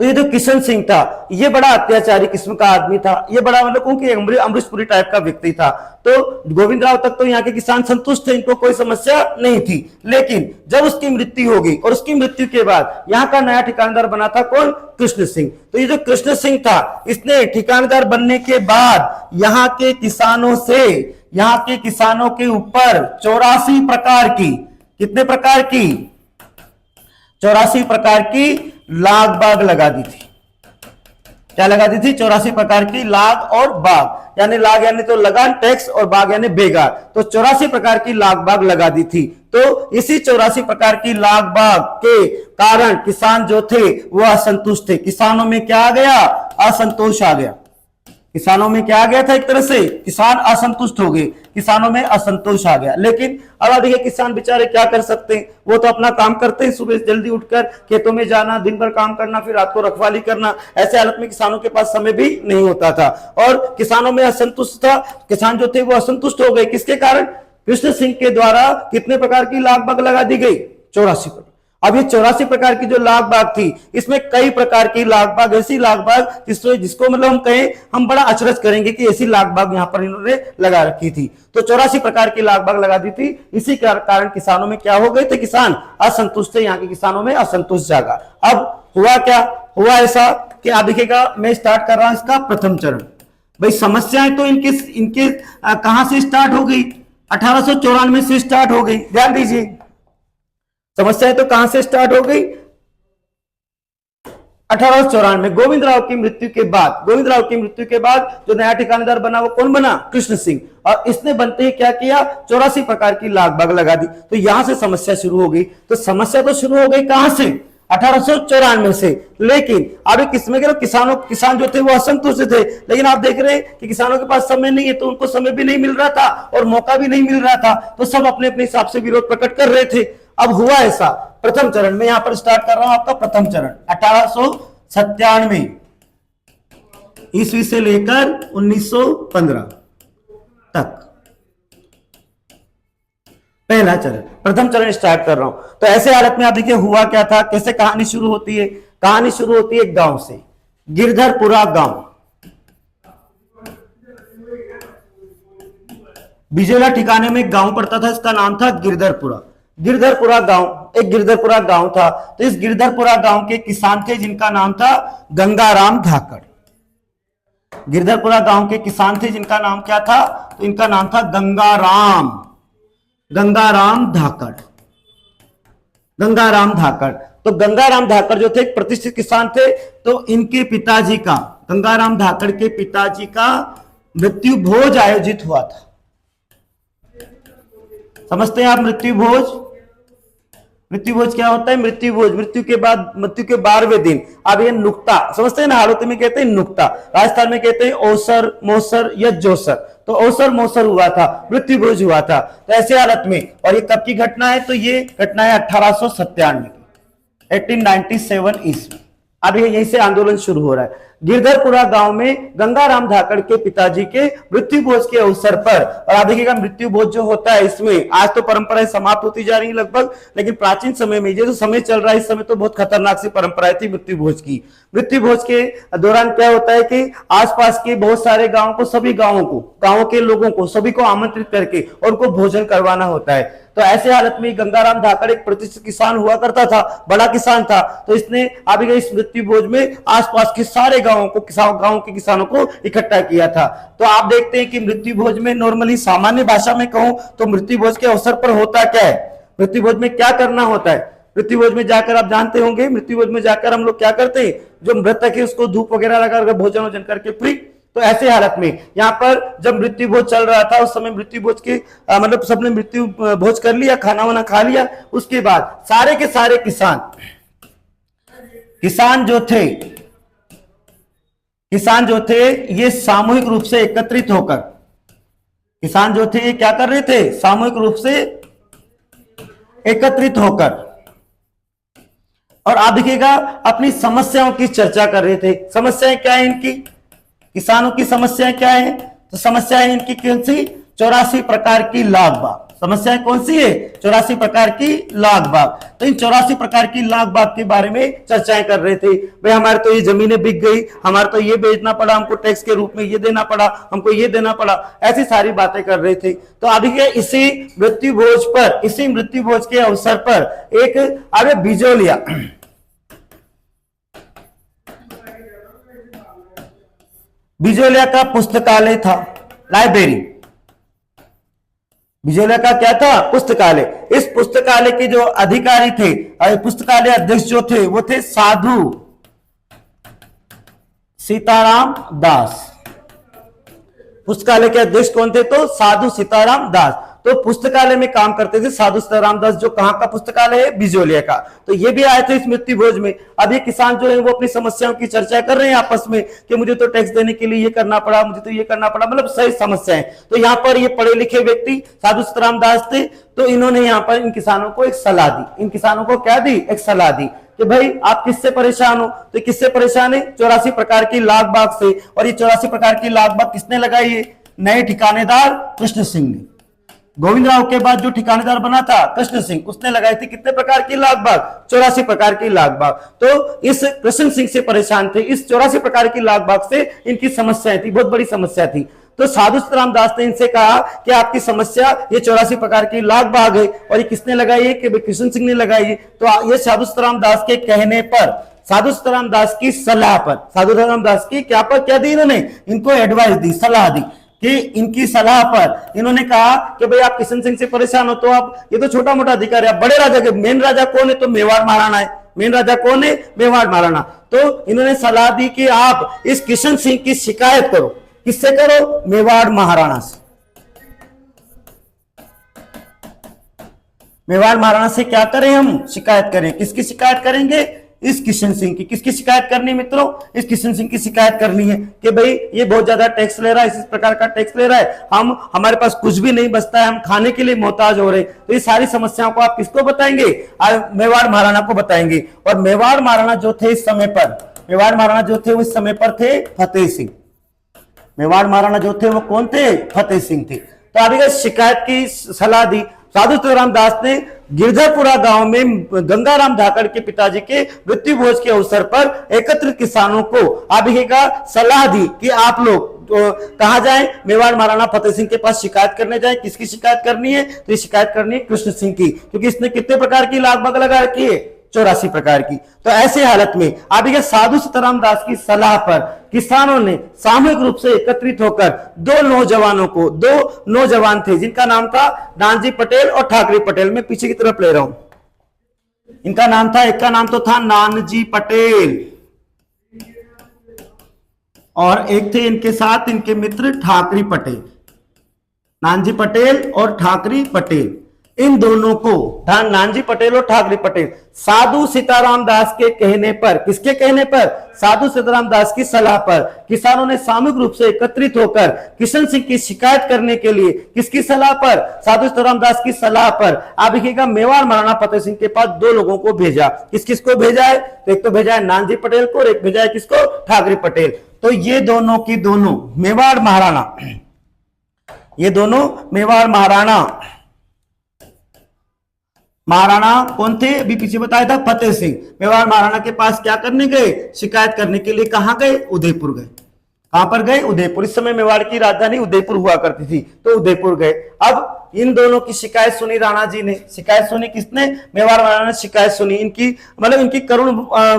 तो ये जो किशन सिंह था ये बड़ा अत्याचारी किस्म का आदमी था। ये बड़ा, मतलब क्योंकि अमरीशपुरी टाइप का व्यक्ति था। तो गोविंदराव तक तो यहाँ के किसान संतुष्ट थे, इनको कोई समस्या नहीं थी। लेकिन जब उसकी मृत्यु हो गई, और उसकी मृत्यु के बाद यहाँ का नया ठिकानेदार बना था कौन? कृष्ण सिंह। तो ये जो कृष्ण सिंह था, इसने ठिकानेदार बनने के बाद यहाँ के किसानों के ऊपर 84 प्रकार की, कितने प्रकार की? 84 प्रकार की लाग बाग लगा दी थी। क्या लगा दी थी? 84 प्रकार की लाग और बाग, यानी लाग यानी तो लगान, टैक्स, और बाग यानी बेगार। तो 84 प्रकार की लाग बाग लगा दी थी। तो इसी 84 प्रकार की लाग बाग के कारण किसान जो थे वो असंतुष्ट थे। किसानों में क्या आ गया? असंतोष आ गया। किसानों में क्या आ गया था? एक तरह से किसान असंतुष्ट हो गए, किसानों में असंतोष आ गया। लेकिन अब देखिए किसान बेचारे क्या कर सकते हैं? वो तो अपना काम करते हैं, सुबह जल्दी उठकर खेतों में जाना, दिन भर काम करना, फिर रात को रखवाली करना। ऐसे हालत में किसानों के पास समय भी नहीं होता था, और किसानों में असंतुष्ट था। किसान जो थे वो असंतुष्ट हो गए, किसके कारण? कृष्ण सिंह के द्वारा कितने प्रकार की लाग बाग लगा दी गई? 84 प्रकार। अब ये 84 प्रकार की जो लाग बाग थी, इसमें कई प्रकार की लाग बाग, ऐसी लाग बाग जिसको मतलब हम कहें, हम बड़ा अचरज करेंगे कि ऐसी लाग बाग यहाँ पर इन्होंने लगा रखी थी। तो 84 प्रकार की लाग बाग लगा दी थी। इसी कारण किसानों में क्या हो गए थे? किसान असंतुष्ट थे। यहाँ के किसानों में असंतुष्ट जागा। अब हुआ क्या? हुआ ऐसा कि आप देखिएगा, मैं स्टार्ट कर रहा हूं इसका प्रथम चरण। भाई समस्याएं तो इनके कहां से स्टार्ट हो गई? 1894 से स्टार्ट हो गई। ध्यान दीजिए, समस्याएं तो कहां से स्टार्ट हो गई? 1894 गोविंदराव की मृत्यु के बाद। गोविंदराव की मृत्यु के बाद जो नया ठिकानेदार बना वो कौन बना? कृष्ण सिंह। और इसने बनते ही क्या किया? 84 प्रकार की लाग बाग लगा दी। तो यहां से समस्या शुरू हो गई। तो समस्या तो शुरू हो गई कहां से? 1894 से। लेकिन अभी किसमें गए? किसान जो थे वो असंतुष्ट थे। लेकिन आप देख रहे हैं कि किसानों के पास समय नहीं है, तो उनको समय भी नहीं मिल रहा था और मौका भी नहीं मिल रहा था, तो सब अपने अपने हिसाब से विरोध प्रकट कर रहे थे। अब हुआ ऐसा, प्रथम चरण में यहां पर स्टार्ट कर रहा हूं आपका प्रथम चरण 1897 ईस्वी से लेकर 1915 तक, पहला चरण, प्रथम चरण स्टार्ट कर रहा हूं। तो ऐसे हालत में आप देखिए हुआ क्या था, कैसे कहानी शुरू होती है। कहानी शुरू होती है एक गांव से, गिरधरपुरा गांव। बिजोला ठिकाने में एक गांव पड़ता था, इसका नाम था गिरधरपुरा। गिरधरपुरा गांव, एक गिरधरपुरा गांव था। तो इस गिरधरपुरा गांव के किसान थे जिनका नाम था गंगाराम धाकड़। गिरधरपुरा गांव के किसान थे जिनका नाम क्या था? तो इनका नाम था गंगाराम धाकड़। गंगाराम धाकड़। तो गंगाराम धाकड़ जो थे एक प्रतिष्ठित किसान थे। तो इनके पिताजी का, गंगाराम धाकड़ के पिताजी का मृत्यु भोज आयोजित हुआ था। समझते हैं आप मृत्यु भोज? मृत्यु भोज क्या होता है? मृत्यु भोज, मृत्यु के बाद, मृत्यु के 12वें दिन। अब ये नुक्ता समझते हैं ना, हाड़ौती में कहते हैं नुक्ता, राजस्थान में कहते हैं ओसर, मोसर या जोसर। तो ओसर मोसर हुआ था, मृत्यु भोज हुआ था। तो ऐसे हालत में, और ये कब की घटना है? तो ये घटना है 1897 की, 1897 ईस्वी। अब यहीं से आंदोलन शुरू हो रहा है। गिरधरपुरा गांव में गंगाराम धाकड़ के पिताजी के मृत्यु भोज के अवसर पर, और आप देखिएगा मृत्यु भोज जो होता है इसमें, आज तो परंपराएं समाप्त होती जा रही है लगभग, लेकिन प्राचीन समय में ये जो समय चल रहा है इस समय तो बहुत खतरनाक सी परंपराएं थी मृत्यु भोज की। मृत्यु भोज के दौरान क्या होता है कि आसपास के बहुत सारे गांवों को, सभी गांवों को, गांवों के लोगों को, सभी को आमंत्रित करके और उनको भोजन करवाना होता है। तो ऐसे हालत में गंगाराम धाकड़ एक प्रतिष्ठित किसान हुआ करता था, बड़ा किसान था। तो इसने अभी इस मृत्यु भोज में आसपास के सारे गांवों को, गांव के किसानों को इकट्ठा किया था। तो आप देखते हैं कि मृत्यु भोज में नॉर्मली, सामान्य भाषा में कहूं तो मृत्यु भोज के अवसर पर होता क्या है? मृत्यु भोज में क्या करना होता है? मृत्यु भोज में जाकर आप जानते होंगे, मृत्यु भोज में जाकर हम लोग क्या करते हैं? जो मृतक है उसको धूप वगैरह लगाकर भोजन वोजन करके फ्री। तो ऐसे हालत में यहाँ पर जब मृत्यु भोज चल रहा था उस समय मृत्यु भोज के मतलब सबने मृत्यु भोज कर लिया, खाना वाना खा लिया। उसके बाद सारे के सारे किसान जो थे ये सामूहिक रूप से एकत्रित होकर, किसान जो थे ये क्या कर रहे थे? सामूहिक रूप से एकत्रित होकर, और आप देखिएगा अपनी समस्याओं की चर्चा कर रहे थे। समस्याएं क्या है इनकी? किसानों की समस्याएं क्या है? तो समस्याएं इनकी कौन सी? 84 प्रकार की लाग बाग। समस्याएं कौन सी है? 84 प्रकार की लाग बाग। तो इन 84 प्रकार की लाग बाग के बारे में चर्चाएं कर रहे थे। भाई हमारे तो ये जमीनें बिक गई, हमारे तो ये बेचना पड़ा, हमको टैक्स के रूप में ये देना पड़ा, हमको ये देना पड़ा, ऐसी सारी बातें कर रहे थे। तो अभी इसी मृत्यु भोज पर, इसी मृत्यु भोज के अवसर पर एक अरे बिजोलिया का पुस्तकालय था, लाइब्रेरी। बिजोलिया का क्या था? पुस्तकालय। इस पुस्तकालय के जो अधिकारी थे, पुस्तकालय अध्यक्ष जो थे वो थे साधु सीताराम दास। पुस्तकालय के अध्यक्ष कौन थे? तो साधु सीताराम दास। तो पुस्तकालय में काम करते थे साधु सीताराम दास, जो कहां का पुस्तकालय है? बिजोलिया का। तो ये भी आए थे इस मृत्यु भोज में। अब ये किसान जो है वो अपनी समस्याओं की चर्चा कर रहे हैं आपस में कि मुझे तो टैक्स देने के लिए ये करना पड़ा, मुझे तो ये करना पड़ा, मतलब सही समस्याएं। तो यहाँ पर ये पढ़े लिखे व्यक्ति साधु सीताराम दास थे। तो इन्होंने यहाँ पर इन किसानों को एक सलाह दी। इन किसानों को क्या दी? एक सलाह दी कि भाई आप किससे परेशान हो? तो किससे परेशान है? 84 प्रकार की लाग बाग से। और ये 84 प्रकार की लाग बाग किसने लगाई है? नए ठिकानेदार कृष्ण सिंह ने। गोविंदराव के बाद जो ठिकानेदार बना था कृष्ण सिंह, उसने लगाई थी कितने प्रकार की लाग बाग? 84 प्रकार की लाग बाग। तो इस कृष्ण सिंह से परेशान थे, इस 84 प्रकार की लाग बाग से इनकी समस्याएं थी, बहुत बड़ी समस्या थी। तो साधु सीताराम दास ने इनसे कहा कि आपकी समस्या ये 84 प्रकार की लाग बाग है, और ये किसने लगाई है? कि कृष्ण सिंह ने लगाई है। तो ये साधु सीताराम दास के कहने पर, साधु सीताराम दास की सलाह पर, साधु सीताराम दास की क्या दी इन्होंने? इनको एडवाइस दी, सलाह दी। कि इनकी सलाह पर इन्होंने कहा कि भाई आप किशन सिंह से परेशान हो तो आप, ये तो छोटा मोटा अधिकारी है, बड़े राजा के मेन राजा कौन है, तो मेवाड़ महाराणा है। मेन राजा कौन है, मेवाड़ महाराणा। तो इन्होंने सलाह दी कि आप इस किशन सिंह की शिकायत करो। किससे करो, मेवाड़ महाराणा से। मेवाड़ महाराणा से क्या करें, हम शिकायत करें। किसकी शिकायत करेंगे, इस किशन सिंह की। किसकी शिकायत करनी मित्रों, इस किशन सिंह की शिकायत करनी है कि भाई ये बहुत ज्यादा टैक्स ले रहा है, इस प्रकार का टैक्स ले रहा है, हमारे पास कुछ भी नहीं बचता है, हम खाने के लिए मोहताज हो रहे। तो ये सारी समस्याओं को आप किसको बताएंगे, मेवाड़ महाराणा को बताएंगे। और मेवाड़ महाराणा जो थे इस समय पर, मेवाड़ महाराणा जो थे उस समय पर थे फतेह सिंह। मेवाड़ महाराणा जो थे वो कौन थे, फतेह सिंह थे। तो अभी शिकायत की सलाह दी। साधु सीताराम दास ने गिरजापुरा गांव में गंगाराम धाकड़ के पिताजी के मृत्यु भोज के अवसर पर एकत्रित किसानों को आगे का सलाह दी कि आप लोग तो कहां जाएं, मेवाड़ महाराणा फतेह सिंह के पास शिकायत करने जाएं। किसकी शिकायत करनी है, तो ये शिकायत करनी है कृष्ण सिंह की, क्योंकि इसने कितने प्रकार की लागबग लगा रखी है, 84 प्रकार की। तो ऐसे हालत में आगे साधु सीताराम दास की सलाह पर किसानों ने सामूहिक रूप से एकत्रित होकर दो नौजवान थे जिनका नाम था नानजी पटेल और ठाकरे पटेल। मैं पीछे की तरफ ले रहा हूं, इनका नाम था, एक का नाम तो था नानजी पटेल और एक थे इनके साथ इनके मित्र ठाकरे पटेल। नानजी पटेल और ठाकरे पटेल, इन दोनों को, नानजी पटेल और ठाकरे पटेल, साधु सीताराम दास के कहने पर, किसके कहने पर, साधु सीताराम दास की सलाह पर किसानों ने सामूहिक रूप से एकत्रित होकर किशन सिंह की शिकायत करने के लिए, किसकी सलाह पर, साधु सीताराम दास की सलाह पर, आप देखिएगा मेवाड़ महाराणा फतेह सिंह के पास दो लोगों को भेजा। किस किस को भेजा है, तो एक तो भेजा है नानजी पटेल को और एक भेजा है किसको, ठाकरे पटेल। तो ये दोनों की दोनों मेवाड़ महाराणा, ये दोनों मेवाड़ महाराणा कौन थे, अभी पीछे बताया था, फतेह सिंह। मेवाड़ महाराणा के पास क्या करने गए, शिकायत करने के लिए। कहां गए, उदयपुर गए। कहां पर गए, उदयपुर। इस समय मेवाड़ की राजधानी उदयपुर हुआ करती थी, तो उदयपुर गए। अब इन दोनों की शिकायत सुनी राणा जी ने। शिकायत सुनी किसने, मेवाड़ महाराणा ने शिकायत सुनी। इनकी मतलब इनकी करुण,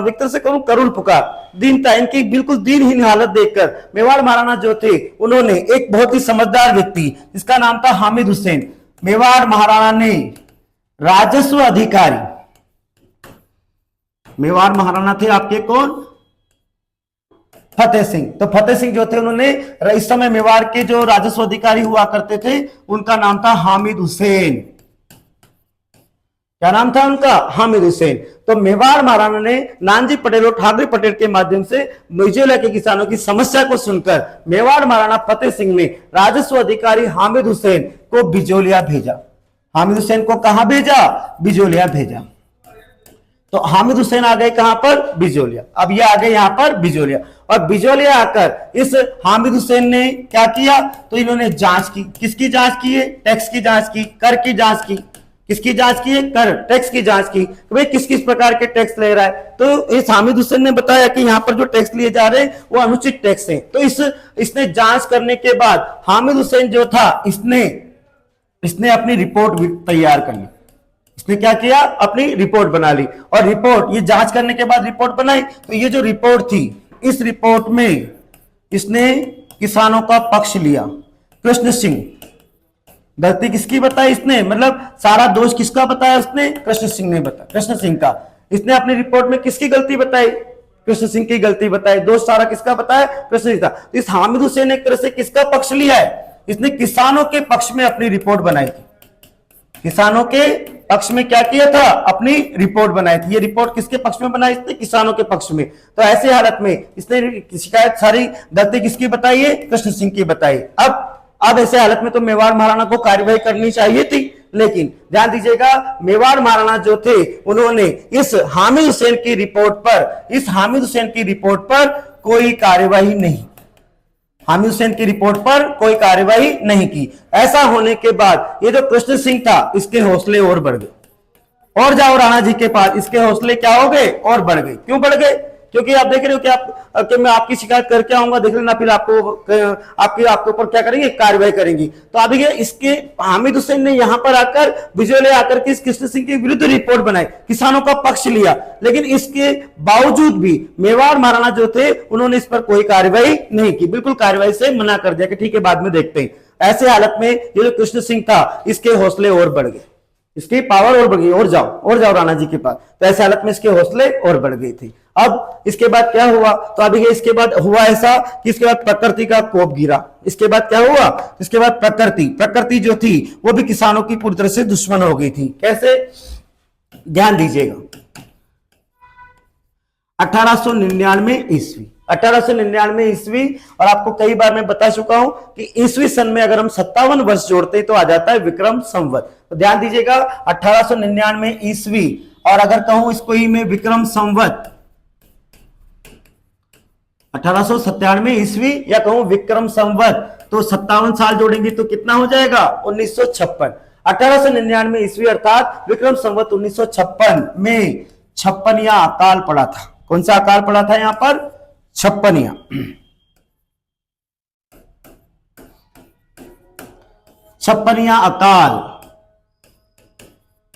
विक्टर से करुण पुकार, दीनता, इनकी बिल्कुल दीनहीन हालत देखकर मेवाड़ महाराणा जो थे उन्होंने एक बहुत ही समझदार व्यक्ति जिसका नाम था हामिद हुसैन, मेवाड़ महाराणा ने राजस्व अधिकारी, मेवाड़ महाराणा थे आपके कौन, फतेह सिंह। तो फतेह सिंह जो थे उन्होंने, इस समय मेवाड़ के जो राजस्व अधिकारी हुआ करते थे उनका नाम था हामिद हुसैन। क्या नाम था उनका, हामिद हुसैन। तो मेवाड़ महाराणा ने नानजी पटेल और ठाकरे पटेल के माध्यम से बिजोलिया के किसानों की समस्या को सुनकर मेवाड़ महाराणा फतेह सिंह ने राजस्व अधिकारी हामिद हुसैन को बिजोलिया भेजा। हामिद हुसैन को कहां भेजा, बिजोलिया भेजा। तो हामिद हुसैन आ गए कहां पर, बिजोलिया। अब ये आ गए यहां पर बिजोलिया, और बिजोलिया आकर इस हामिद हुसैन ने क्या किया, तो इन्होंने जांच की। किसकी जांच की है, टैक्स की जांच की, कर की जांच की। किसकी जांच की है, कर, टैक्स की जांच की, भाई किस किस प्रकार के टैक्स ले रहा है। तो इस हामिद हुसैन ने बताया कि यहाँ पर जो टैक्स लिए जा रहे हैं वो अनुचित टैक्स है। तो इसने जांच करने के बाद हामिद हुसैन जो था इसने अपनी रिपोर्ट भी तैयार कर ली। इसने क्या किया, अपनी रिपोर्ट बना ली। और रिपोर्ट, ये जांच करने के बाद रिपोर्ट बनाई, तो ये जो रिपोर्ट थी, इस रिपोर्ट में इसने किसानों का पक्ष लिया। कृष्ण सिंह, गलती किसकी बताई इसने, मतलब सारा दोष किसका बताया उसने, कृष्ण सिंह ने बताया, कृष्ण सिंह का। इसने अपनी रिपोर्ट में किसकी गलती बताई, कृष्ण सिंह की गलती बताई। दोष सारा किसका बताया, कृष्ण सिंह का। तो इस हामिद हुसैन ने एक तरह से किसका पक्ष लिया है, इसने किसानों के पक्ष में अपनी रिपोर्ट बनाई थी। किसानों के पक्ष में क्या किया था, अपनी रिपोर्ट बनाई थी। ये रिपोर्ट किसके पक्ष में बनाई, इसने किसानों के पक्ष में। तो ऐसे हालत में इसने शिकायत, सारी गलती किसकी बताई है, कृष्ण सिंह की बताई। अब ऐसे हालत में तो मेवाड़ महाराणा को कार्यवाही करनी चाहिए थी, लेकिन ध्यान दीजिएगा मेवाड़ महाराणा जो थे उन्होंने इस हामिद हुसैन की रिपोर्ट पर कोई कार्यवाही नहीं, हामिद हुसैन की रिपोर्ट पर कोई कार्यवाही नहीं की। ऐसा होने के बाद ये जो कृष्ण सिंह था इसके हौसले और बढ़ गए। और जाओ राणा जी के पास, इसके हौसले क्या हो गए, और बढ़ गए। क्यों बढ़ गए, क्योंकि आप देख रहे हो कि मैं आपकी शिकायत करके आऊंगा, देख लेना, फिर आपके ऊपर क्या करेंगे, कार्रवाई करेंगी। तो आप देखिए, इसके हामिद हुसैन ने यहां पर आकर, बिजोले आकर के इस कृष्ण सिंह के विरुद्ध रिपोर्ट बनाई, किसानों का पक्ष लिया, लेकिन इसके बावजूद भी मेवाड़ महाराणा जो थे उन्होंने इस पर कोई कार्रवाई नहीं की, बिल्कुल कार्रवाई से मना कर दिया कि ठीक है बाद में देखते हैं। ऐसे हालत में ये जो कृष्ण सिंह था, इसके हौसले और बढ़ गए, इसकी पावर और बढ़ गई, और जाओ राणा जी के पास। तो ऐसे हालत में इसके हौसले और बढ़ गई थी। अब इसके बाद क्या हुआ, तो अभी इसके बाद हुआ ऐसा कि इसके बाद प्रकृति का कोप गिरा। इसके बाद क्या हुआ, इसके बाद प्रकृति जो थी वो भी किसानों की पूरी तरह से दुश्मन हो गई थी। कैसे, ध्यान दीजिएगा, 1899 ईस्वी, 1899 ईस्वी, और आपको कई बार मैं बता चुका हूं कि ईस्वी सन में अगर हम 57 वर्ष जोड़ते हैं तो आ जाता है विक्रम संवत। तो ध्यान दीजिएगा, 1899 ईस्वी, और अगर कहूं इसको ही मैं विक्रम संवत 1897 ईस्वी, या कहूं विक्रम संवत, तो 57 साल जोड़ेंगे तो कितना हो जाएगा, 1956। 1899 ईस्वी अर्थात विक्रम संवत 1956 में छप्पनिया अकाल पड़ा था। कौन सा अकाल पड़ा था यहां पर, छप्पनिया। छप्पनिया अकाल,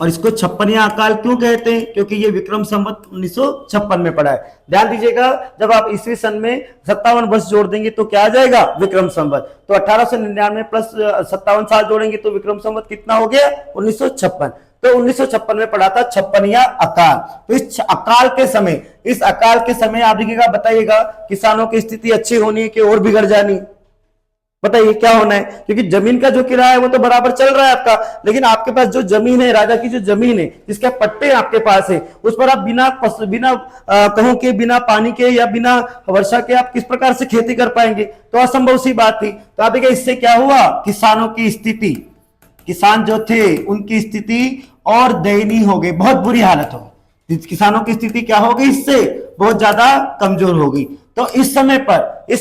और इसको छप्पनिया अकाल क्यों कहते हैं, क्योंकि ये विक्रम संवत 1956 में पड़ा है। ध्यान दीजिएगा, जब आप ईस्वी सन में 57 वर्ष जोड़ देंगे तो क्या आ जाएगा, विक्रम संवत। तो 1899 प्लस 57 साल जोड़ेंगे तो विक्रम संवत कितना हो गया, 1956। तो 1956 में पड़ा था छप्पनिया अकाल। तो इस अकाल के समय आप देखिएगा, बताइएगा किसानों की स्थिति अच्छी होनी है कि और बिगड़ जानी, बताइए क्या होना है, क्योंकि जमीन का जो किराया है वो तो बराबर चल रहा है आपका, लेकिन आपके पास जो जमीन है, राजा की जो जमीन है, जिसके पट्टे आपके पास है, उस पर आप बिना पानी के या बिना वर्षा के आप किस प्रकार से खेती कर पाएंगे, तो असंभव सी बात थी। तो आप देखिए इससे क्या हुआ, किसानों की स्थिति, किसान जो थे उनकी स्थिति और दयनीय हो गई, बहुत बुरी हालत हो, किसानों की स्थिति क्या हो गई, इससे बहुत ज्यादा कमजोर हो गई। तो इस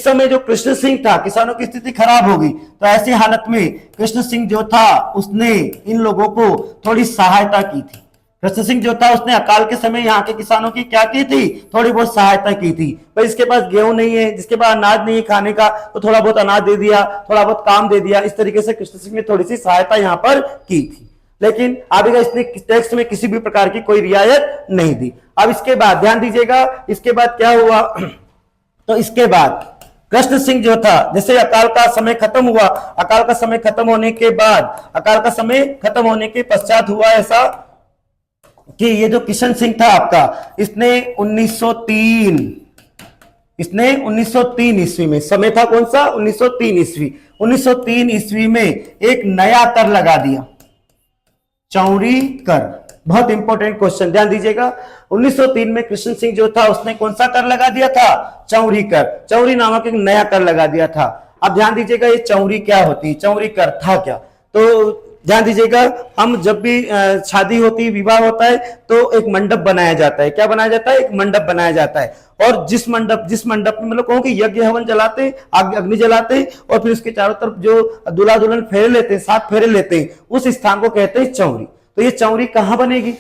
समय जो कृष्ण सिंह था, किसानों की स्थिति खराब हो गई। तो ऐसी हालत में कृष्ण सिंह जो था उसने इन लोगों को थोड़ी सहायता की थी। कृष्ण सिंह जो था उसने अकाल के समय यहाँ के किसानों की क्या की थी, थोड़ी बहुत सहायता की थी। भाई इसके पास गेहूं नहीं है, जिसके पास अनाज नहीं है खाने का, तो थोड़ा बहुत अनाज दे दिया, थोड़ा बहुत काम दे दिया। इस तरीके से कृष्ण सिंह ने थोड़ी सी सहायता यहाँ पर की थी, लेकिन अभी इसने टैक्स में किसी भी प्रकार की कोई रियायत नहीं दी। अब इसके बाद ध्यान दीजिएगा, इसके बाद क्या हुआ, तो इसके बाद कृष्ण सिंह जो था, जैसे अकाल का समय खत्म हुआ, अकाल का समय खत्म होने के पश्चात हुआ ऐसा कि ये जो किशन सिंह था आपका, इसने 1903 ईस्वी में, समय था कौन सा, 1903 ईस्वी में एक नया कर लगा दिया, चौरी कर। बहुत इंपॉर्टेंट क्वेश्चन, ध्यान दीजिएगा। 1903 में कृष्ण सिंह जो था उसने कौन सा कर लगा दिया था, चौरी कर, चौरी नामक एक नया कर लगा दिया था। अब ध्यान दीजिएगा, ये चौरी क्या होती है, चौरी कर था क्या, तो ध्यान दीजिएगा, हम जब भी शादी होती है, विवाह होता है, तो एक मंडप बनाया जाता है। क्या बनाया जाता है, एक मंडप बनाया जाता है, और जिस मंडप में मतलब कहूं कि यज्ञ हवन जलाते, अग्नि जलाते, और फिर उसके चारों तरफ जो दूल्हा दुल्हन फेरे लेते हैं, 7 फेरे लेते हैं, उस स्थान को कहते हैं चौरी। तो ये चौरी कहां बनेगी,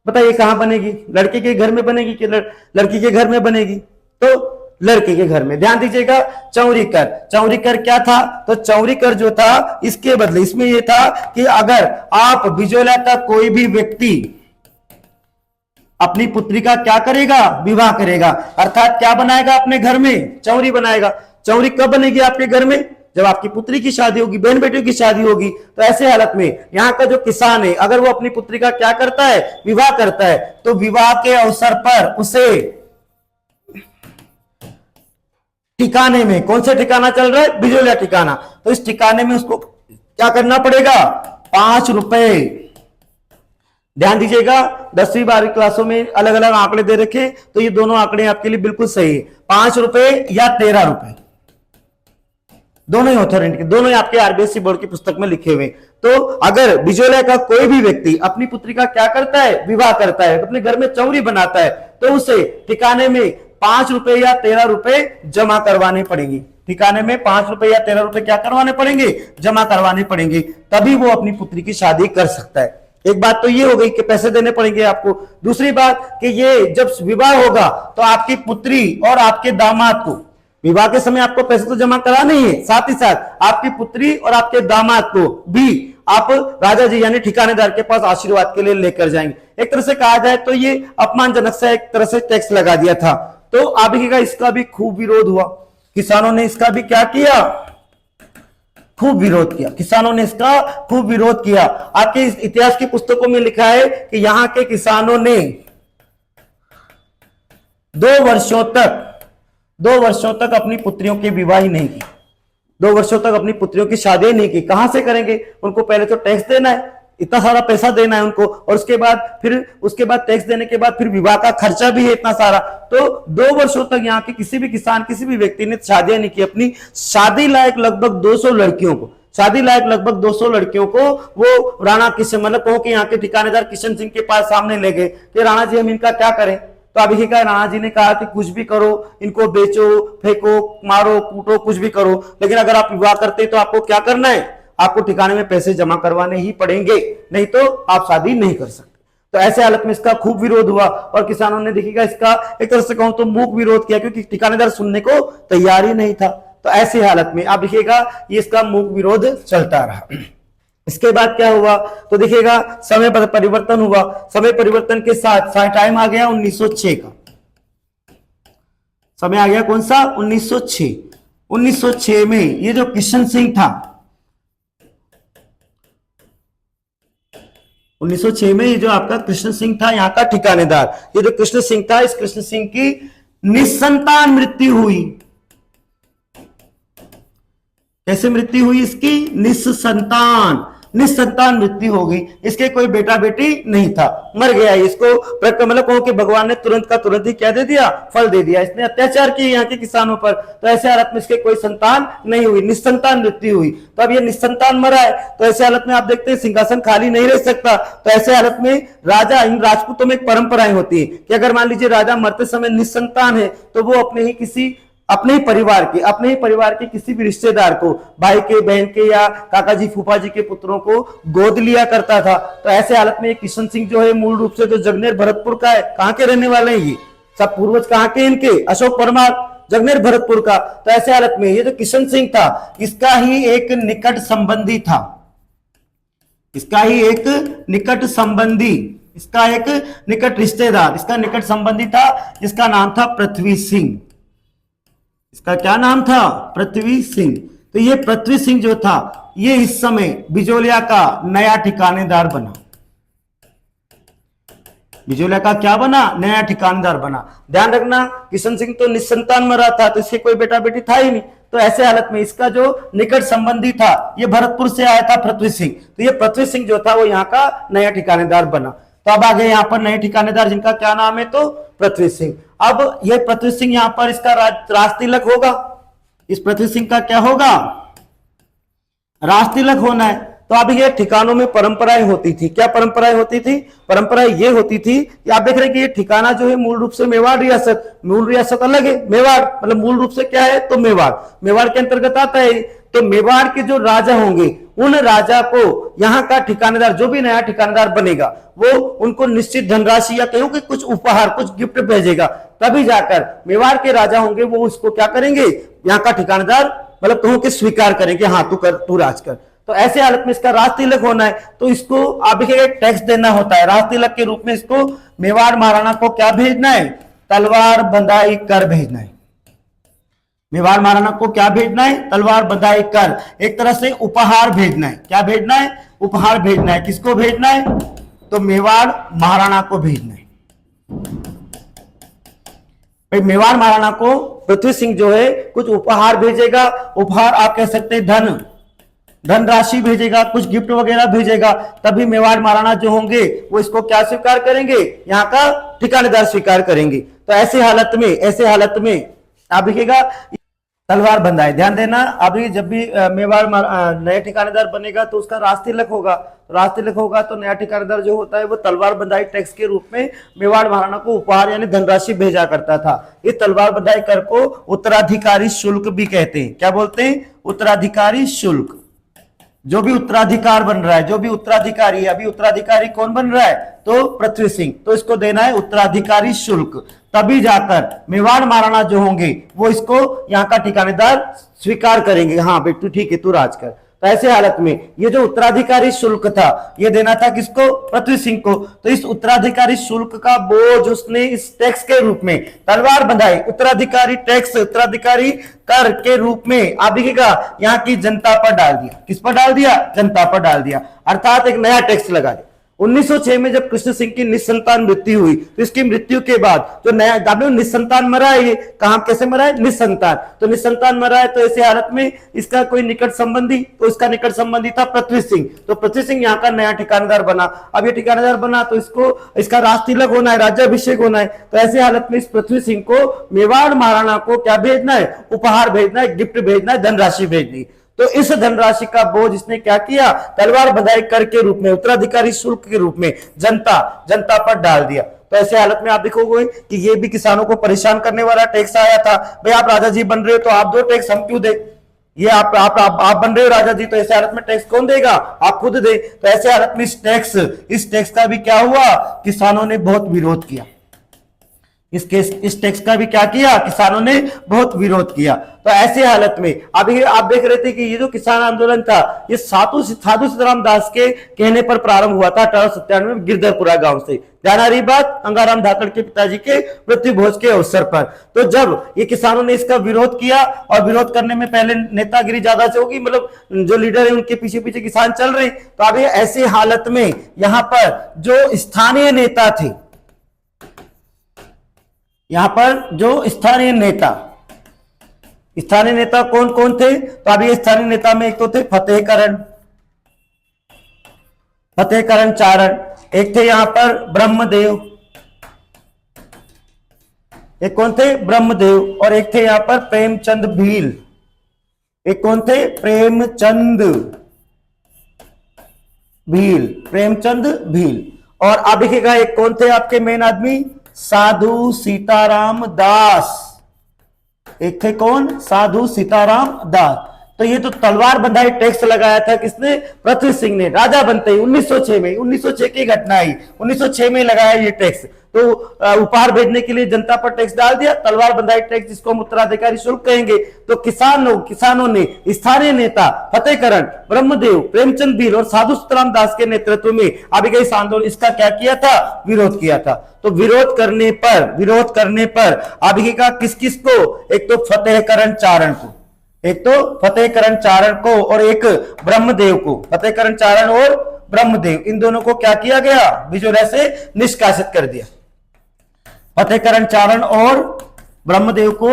बताइए कहां बनेगी, लड़के के घर में बनेगी कि लड़की के घर में बनेगी, तो लड़के के घर में। ध्यान दीजिएगा, चौरी कर क्या था, तो चौरी कर जो था, इसके बदले इसमें यह था कि अगर आप बिजोला का कोई भी व्यक्ति अपनी पुत्री का क्या करेगा, विवाह करेगा, अर्थात क्या बनाएगा, अपने घर में चौरी बनाएगा। चौरी कब बनेगी आपके घर में, जब आपकी पुत्री की शादी होगी, बहन बेटियों की शादी होगी। तो ऐसे हालत में यहाँ का जो किसान है, अगर वो अपनी पुत्री का क्या करता है, विवाह करता है, तो विवाह के अवसर पर उसे ठिकाने में, कौन सा ठिकाना चल रहा है, बिजोलिया ठिकाना, तो इस ठिकाने में उसको क्या करना पड़ेगा, 5 रुपए। ध्यान दीजिएगा, 10वीं 12वीं क्लासों में अलग अलग आंकड़े दे रखे, तो ये दोनों आंकड़े आपके लिए बिल्कुल सही है, 5 रुपए या 13 रुपए, दोनों ही अथॉरिटी के, दोनों ही आपके आरबीएसई बोर्ड की पुस्तक में लिखे हुए। तो अगर बिजोलिया का कोई भी व्यक्ति अपनी पुत्री का क्या करता है, विवाह करता है, अपने घर में चौरी बनाता है, तो उसे ठिकाने में 5 रुपए या 13 रुपए जमा करवाने पड़ेंगे। ठिकाने में 5 रुपए या 13 रुपए क्या करवाने पड़ेंगे, जमा करवाने पड़ेंगे, तभी वो अपनी पुत्री की शादी कर सकता है। एक बात तो ये हो गई कि पैसे देने पड़ेंगे आपको। दूसरी बात कि ये जब विवाह होगा तो आपकी पुत्री और आपके दामाद को, विवाह के समय आपको पैसे तो जमा कराना ही है, साथ ही साथ आपकी पुत्री और आपके दामाद को भी आप राजा जी यानी ठिकानेदार के पास आशीर्वाद के लिए लेकर जाएंगे। एक तरह से कहा जाए तो ये अपमानजनक सा एक तरह से टैक्स लगा दिया था। तो आप देखिएगा इसका भी खूब विरोध हुआ, किसानों ने इसका भी क्या किया, खूब विरोध किया, किसानों ने इसका खूब विरोध किया। आपके इतिहास की पुस्तकों में लिखा है कि यहां के किसानों ने 2 वर्षों तक अपनी पुत्रियों के विवाह ही नहीं की, 2 वर्षों तक अपनी पुत्रियों की शादी नहीं की। कहां से करेंगे, उनको पहले तो टैक्स देना है, इतना सारा पैसा देना है उनको, और उसके बाद टैक्स देने के बाद फिर विवाह का खर्चा भी है इतना सारा। तो 2 वर्षों तक यहाँ के किसी भी किसान, किसी भी व्यक्ति ने शादियां नहीं की। अपनी शादी लायक लगभग 200 लड़कियों को, शादी लायक लगभग 200 लड़कियों को वो राणा किशन, मतलब कहो कि यहाँ के ठिकानेदार किशन सिंह के पास सामने ले गए कि राणा जी हम इनका क्या करें। तो अभी क्या राणा जी ने कहा कि कुछ भी करो, इनको बेचो, फेंको, मारो, कूटो, कुछ भी करो, लेकिन अगर आप विवाह करते तो आपको क्या करना है, आपको ठिकाने में पैसे जमा करवाने ही पड़ेंगे, नहीं तो आप शादी नहीं कर सकते। तो ऐसे हालत में इसका खूब विरोध हुआ और किसानों ने देखिएगा इसका एक तरह से कहूं तो मूक विरोध किया, क्योंकि ठिकानेदार सुनने को तैयार ही नहीं था। तो ऐसी हालत में आप देखिएगा ये इसका मूक विरोध चलता रहा। इसके बाद क्या हुआ तो देखिएगा समय परिवर्तन हुआ। समय परिवर्तन के साथ टाइम आ गया 1906 का, समय आ गया कौन सा, 1906। 1906 में ये जो किशन सिंह था, 1906 में ये जो आपका कृष्ण सिंह था यहाँ का ठिकानेदार, ये जो कृष्ण सिंह था, इस कृष्ण सिंह की निसंतान मृत्यु हुई। कैसे मृत्यु हुई इसकी, निसंतान मृत्यु हो गई। इसके कोई बेटा बेटी नहीं था, मर गया इसको। मतलब कहो कि भगवान ने तुरंत का तुरंत ही क्या दे दिया, फल दे दिया। इसने अत्याचार किए यहाँ के किसानों पर, तो ऐसे हालत में इसके कोई संतान नहीं हुई, निसंतान मृत्यु हुई। तो अब ये निसंतान मरा है, तो ऐसे हालत में आप देखते हैं सिंहासन खाली नहीं रह सकता। तो ऐसे हालत में राजा, इन राजपूतों में एक परंपराएं होती है कि अगर मान लीजिए राजा मरते समय निसंतान है तो वो अपने ही परिवार के किसी भी रिश्तेदार को, भाई के, बहन के या काका जी फूफा जी के पुत्रों को गोद लिया करता था। तो ऐसे हालत में किशन सिंह जो है मूल रूप से जो जगनेर भरतपुर का है, कहां के रहने वाले हैं ये सब, पूर्वज कहां के इनके, अशोक परमार, जगनेर भरतपुर का। तो ऐसे हालत में ये जो किशन सिंह था इसका ही एक निकट संबंधी था, इसका एक निकट रिश्तेदार, इसका निकट संबंधी था, जिसका नाम था पृथ्वी सिंह। इसका क्या नाम था, पृथ्वी सिंह। तो ये पृथ्वी सिंह जो था ये इस समय बिजोलिया का नया ठिकानेदार बना। बिजोलिया का क्या बना, नया ठिकानेदार बना। ध्यान रखना किशन सिंह तो निसंतान मरा था, तो इसके कोई बेटा बेटी था ही नहीं। तो ऐसे हालत में इसका जो निकट संबंधी था ये भरतपुर से आया था पृथ्वी सिंह। तो ये पृथ्वी सिंह जो था वो यहाँ का नया ठिकानेदार बना। तो अब आगे यहाँ पर नए ठिकानेदार जिनका क्या नाम है, तो पृथ्वी सिंह। अब यह पृथ्वी सिंह यहाँ पर इसका राज तिलक होगा, इस पृथ्वी सिंह का क्या होगा, राज तिलक होना है। तो अब ये ठिकानों में परंपराएं होती थी। क्या परंपराएं होती थी, परंपराएं ये होती थी कि आप देख रहे हैं कि ये ठिकाना जो है मूल रूप से मेवाड़ रियासत, मूल रियासत अलग है, मेवाड़ मतलब मूल रूप से क्या है, तो मेवाड़ के अंतर्गत आता है। तो मेवाड़ के जो राजा होंगे उन राजा को यहाँ का ठिकानेदार, जो भी नया ठिकानेदार बनेगा वो उनको निश्चित धनराशि या कहो कि कुछ उपहार, कुछ गिफ्ट भेजेगा, तभी जाकर मेवाड़ के राजा होंगे वो उसको क्या करेंगे, यहाँ का ठिकानेदार मतलब कहो कि स्वीकार करेंगे, हाँ तू कर, तू राज कर। तो ऐसे हालत में इसका राज तिलक होना है, तो इसको आप देखिएगा टैक्स देना होता है। राज तिलक के रूप में इसको मेवाड़ महाराणा को क्या भेजना है, तलवार बंधाई कर भेजना है। मेवाड़ महाराणा को क्या भेजना है, तलवार बंधाई कर, एक तरह से उपहार भेजना है। क्या भेजना है, उपहार भेजना है। किसको भेजना है, तो मेवाड़ महाराणा को भेजना है। भाई मेवाड़ महाराणा को पृथ्वी सिंह जो है कुछ उपहार भेजेगा। उपहार आप कह सकते हैं धनराशि भेजेगा, कुछ गिफ्ट वगैरह भेजेगा, तभी मेवाड़ महाराणा जो होंगे वो इसको क्या स्वीकार करेंगे, यहाँ का ठिकानेदार स्वीकार करेंगे। तो ऐसे हालत में आप देखिएगा तलवार बंधाई। ध्यान देना, अभी जब भी मेवाड़ नया ठिकानेदार बनेगा तो उसका राज तिलक होगा। राज तिलक होगा तो नया ठिकानेदार जो होता है वो तलवार बंधाई टैक्स के रूप में मेवाड़ महाराणा को उपहार यानी धनराशि भेजा करता था। इस तलवार बंधाई कर को उत्तराधिकारी शुल्क भी कहते हैं। क्या बोलते हैं, उत्तराधिकारी शुल्क। जो भी उत्तराधिकार बन रहा है, जो भी उत्तराधिकारी है, अभी उत्तराधिकारी कौन बन रहा है, तो पृथ्वी सिंह, तो इसको देना है उत्तराधिकारी शुल्क, तभी जाकर मेवाड़ महाराणा जो होंगे वो इसको यहाँ का ठिकानेदार स्वीकार करेंगे, हाँ बेटू ठीक है तू राज कर। तो ऐसे हालत में ये जो उत्तराधिकारी शुल्क था ये देना था किसको, पृथ्वी सिंह को। तो इस उत्तराधिकारी शुल्क का बोझ उसने इस टैक्स के रूप में तलवार बंधाई, उत्तराधिकारी टैक्स, उत्तराधिकारी कर के रूप में आगे का यहाँ की जनता पर डाल दिया। किस पर डाल दिया, जनता पर डाल दिया, अर्थात एक नया टैक्स लगा दिया। 1906 में जब कृष्ण सिंह की निसंतान मृत्यु हुई तो इसकी मृत्यु के बाद जो नया निसंतान मरा है, ये कहां कैसे मरा है, निसंतान, तो निसंतान मरा है तो ऐसे हालत में इसका कोई निकट संबंधी, तो इसका निकट संबंधी था पृथ्वी सिंह, तो पृथ्वी सिंह यहाँ का नया ठिकानेदार बना। अब ये ठिकानेदार बना तो इसको इसका राज तिलक होना है, राज्याभिषेक होना है, तो ऐसे हालत में इस पृथ्वी सिंह को मेवाड़ महाराणा को क्या भेजना है, उपहार भेजना है, गिफ्ट भेजना है, धनराशि भेजनी है। तो इस धनराशि का बोझ इसने क्या किया, तलवार बंधाई कर के रूप में, उत्तराधिकारी शुल्क के रूप में जनता पर डाल दिया। तो ऐसे हालत में आप देखोगे कि ये भी किसानों को परेशान करने वाला टैक्स आया था। भाई आप राजा जी बन रहे हो तो आप दो टैक्स, हम क्यों दे, ये आप बन रहे हो राजा जी, तो ऐसे हालत में टैक्स कौन देगा, आप खुद दे। तो ऐसे हालत में इस टैक्स का भी क्या हुआ, किसानों ने बहुत विरोध किया। इस टैक्स का भी क्या किया, किसानों ने बहुत विरोध किया। तो ऐसे हालत में अभी आप देख रहे थे कि ये जो किसान आंदोलन था ये साधु सीताराम दास के कहने पर प्रारंभ हुआ था 1897 में गिरधरपुरा गांव से। ध्यान आ रही बात, गंगाराम धाकड़ के पिताजी के मृत्यु भोज के अवसर पर। तो जब ये किसानों ने इसका विरोध किया, और विरोध करने में पहले नेतागिरी ज्यादा से होगी, मतलब जो लीडर है उनके पीछे पीछे किसान चल रहे, तो अभी ऐसे हालत में यहां पर जो स्थानीय नेता थे, यहां पर जो स्थानीय नेता कौन कौन थे, तो अभी स्थानीय नेता में एक तो थे फतेहकरण चारण, एक थे यहां पर ब्रह्मदेव, एक कौन थे, ब्रह्मदेव, और एक थे यहां पर प्रेमचंद भील, एक कौन थे, प्रेमचंद भील। और अब देखिएगा एक कौन थे आपके मेन आदमी, साधु सीताराम दास, एक थे कौन, साधु सीताराम दास। तो ये तो तलवार बंधाई टैक्स लगाया था किसने, पृथ्वी सिंह ने, राजा बनते ही 1906 की घटना आई, 1906 में लगाया ये टैक्स। तो उपहार भेजने के लिए जनता पर टैक्स डाल दिया, तलवार बंधाई टैक्स, जिसको हम उत्तराधिकारी शुल्क कहेंगे। तो किसानों ने स्थानीय नेता फतेहकरण, ब्रह्मदेव, प्रेमचंद भील और साधु सीताराम दास के नेतृत्व में अभी इस आंदोलन इसका क्या किया था, विरोध किया था। तो विरोध करने पर अभी का किस को, एक तो फतेहकरण चारण को और एक ब्रह्मदेव को, फतेहकरण चारण और ब्रह्मदेव, इन दोनों को क्या किया गया, बिजोरा से निष्कासित कर दिया। फतेहकरण चारण और ब्रह्मदेव को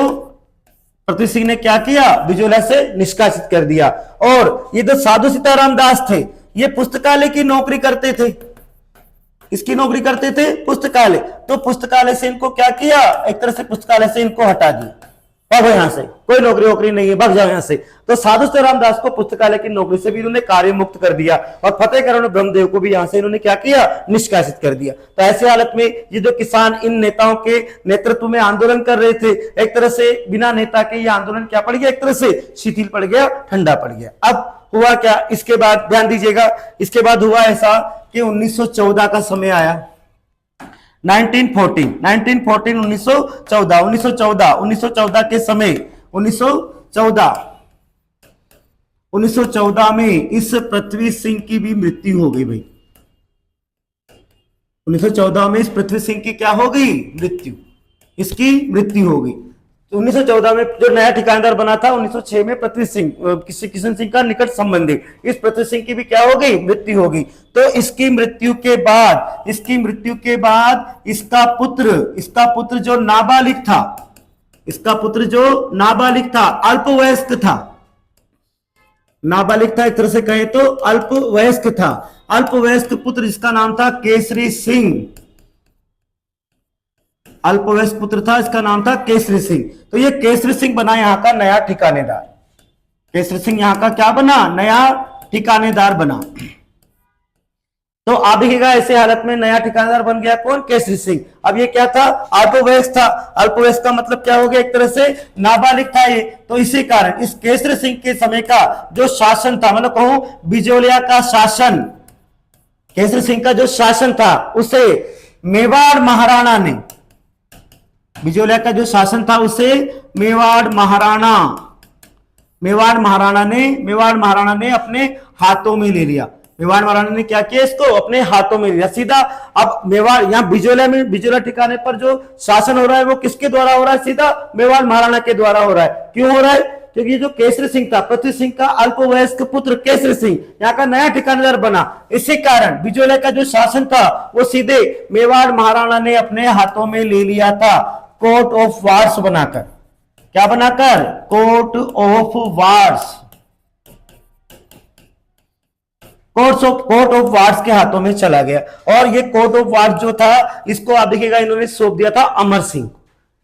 पृथ्वी सिंह ने क्या किया, बिजोला से निष्कासित कर दिया। और ये जो साधु सीताराम दास थे ये पुस्तकालय की नौकरी करते थे, इसकी नौकरी करते थे पुस्तकालय, तो पुस्तकालय से इनको क्या किया, एक तरह से पुस्तकालय से इनको हटा दिया, भागो यहां से, कोई नौकरी नहीं है, भाग जाओ यहां से। तो साधु सीताराम दास को पुस्तकालय की नौकरी से भी इन्होंने कार्य मुक्त कर दिया, और फतेहकरण और ब्रह्मदेव को भी यहां से इन्होंने क्या किया, निष्कासित कर दिया। तो ऐसे हालत में ये जो किसान इन नेताओं के नेतृत्व में आंदोलन कर रहे थे, एक तरह से बिना नेता के ये आंदोलन क्या पड़ गया, एक तरह से शिथिल पड़ गया, ठंडा पड़ गया। अब हुआ क्या, इसके बाद ध्यान दीजिएगा, इसके बाद हुआ ऐसा कि 1914 का समय आया, 1914 के समय 1914 में इस पृथ्वी सिंह की भी मृत्यु हो गई भाई। 1914 में इस पृथ्वी सिंह की क्या हो गई, इसकी मृत्यु हो गई। तो 1914 में जो नया ठिकानेदार बना था 1906 में पृथ्वी सिंह, किशन सिंह का निकट संबंधी, इस पृथ्वी सिंह की भी क्या हो गई, मृत्यु हो गई। तो इसकी मृत्यु के बाद इसका पुत्र जो नाबालिग था, अल्पवयस्क था, एक तरह से कहे तो अल्पवयस्क था, अल्पवयस्क पुत्र जिसका नाम था केसरी सिंह, अल्पवयस्क पुत्र था, इसका नाम था केसरी सिंह। तो ये केसरी सिंह बना यहां का नया ठिकानेदार, केसरी सिंह यहां का क्या बना, नया ठिकानेदार बना। तो आप देखिएगा ऐसे हालत में नया ठिकानेदार बन गया कौन? केसरी सिंह। अब ये क्या था? अल्पवयस्क था। अल्पवयस्क का मतलब क्या हो गया? एक तरह से नाबालिग था ये। तो इसी कारण इस केसरी सिंह के समय का जो शासन था, मतलब कहूं बिजोलिया का शासन, केसरी सिंह का जो शासन था उसे मेवाड़ महाराणा ने, बिजोलिया का जो शासन था उसे मेवाड़ महाराणा ने अपने हाथों में ले लिया। मेवाड़ महाराणा ने क्या किया? इसको अपने हाथों में लिया सीधा। अब मेवाड़, यहां बिजोलिया ठिकाने पर जो शासन हो रहा है वो किसके द्वारा हो रहा है? सीधा मेवाड़ महाराणा के द्वारा हो रहा है। क्यों हो रहा है? क्योंकि ये जो केसरी सिंह था, पृथ्वी सिंह का अल्पवयस्क पुत्र केसरी सिंह यहाँ का नया ठिकानेदार बना। इसी कारण बिजोलिया का जो शासन था वो सीधे मेवाड़ महाराणा ने अपने हाथों में ले लिया था, कोर्ट ऑफ वार्स बनाकर। क्या बनाकर? Court of wars. Court of wars के हाथों में चला गया। और ये कोर्ट ऑफ वार्स जो था इसको आप देखिएगा इन्होंने सौंप दिया था अमर सिंह।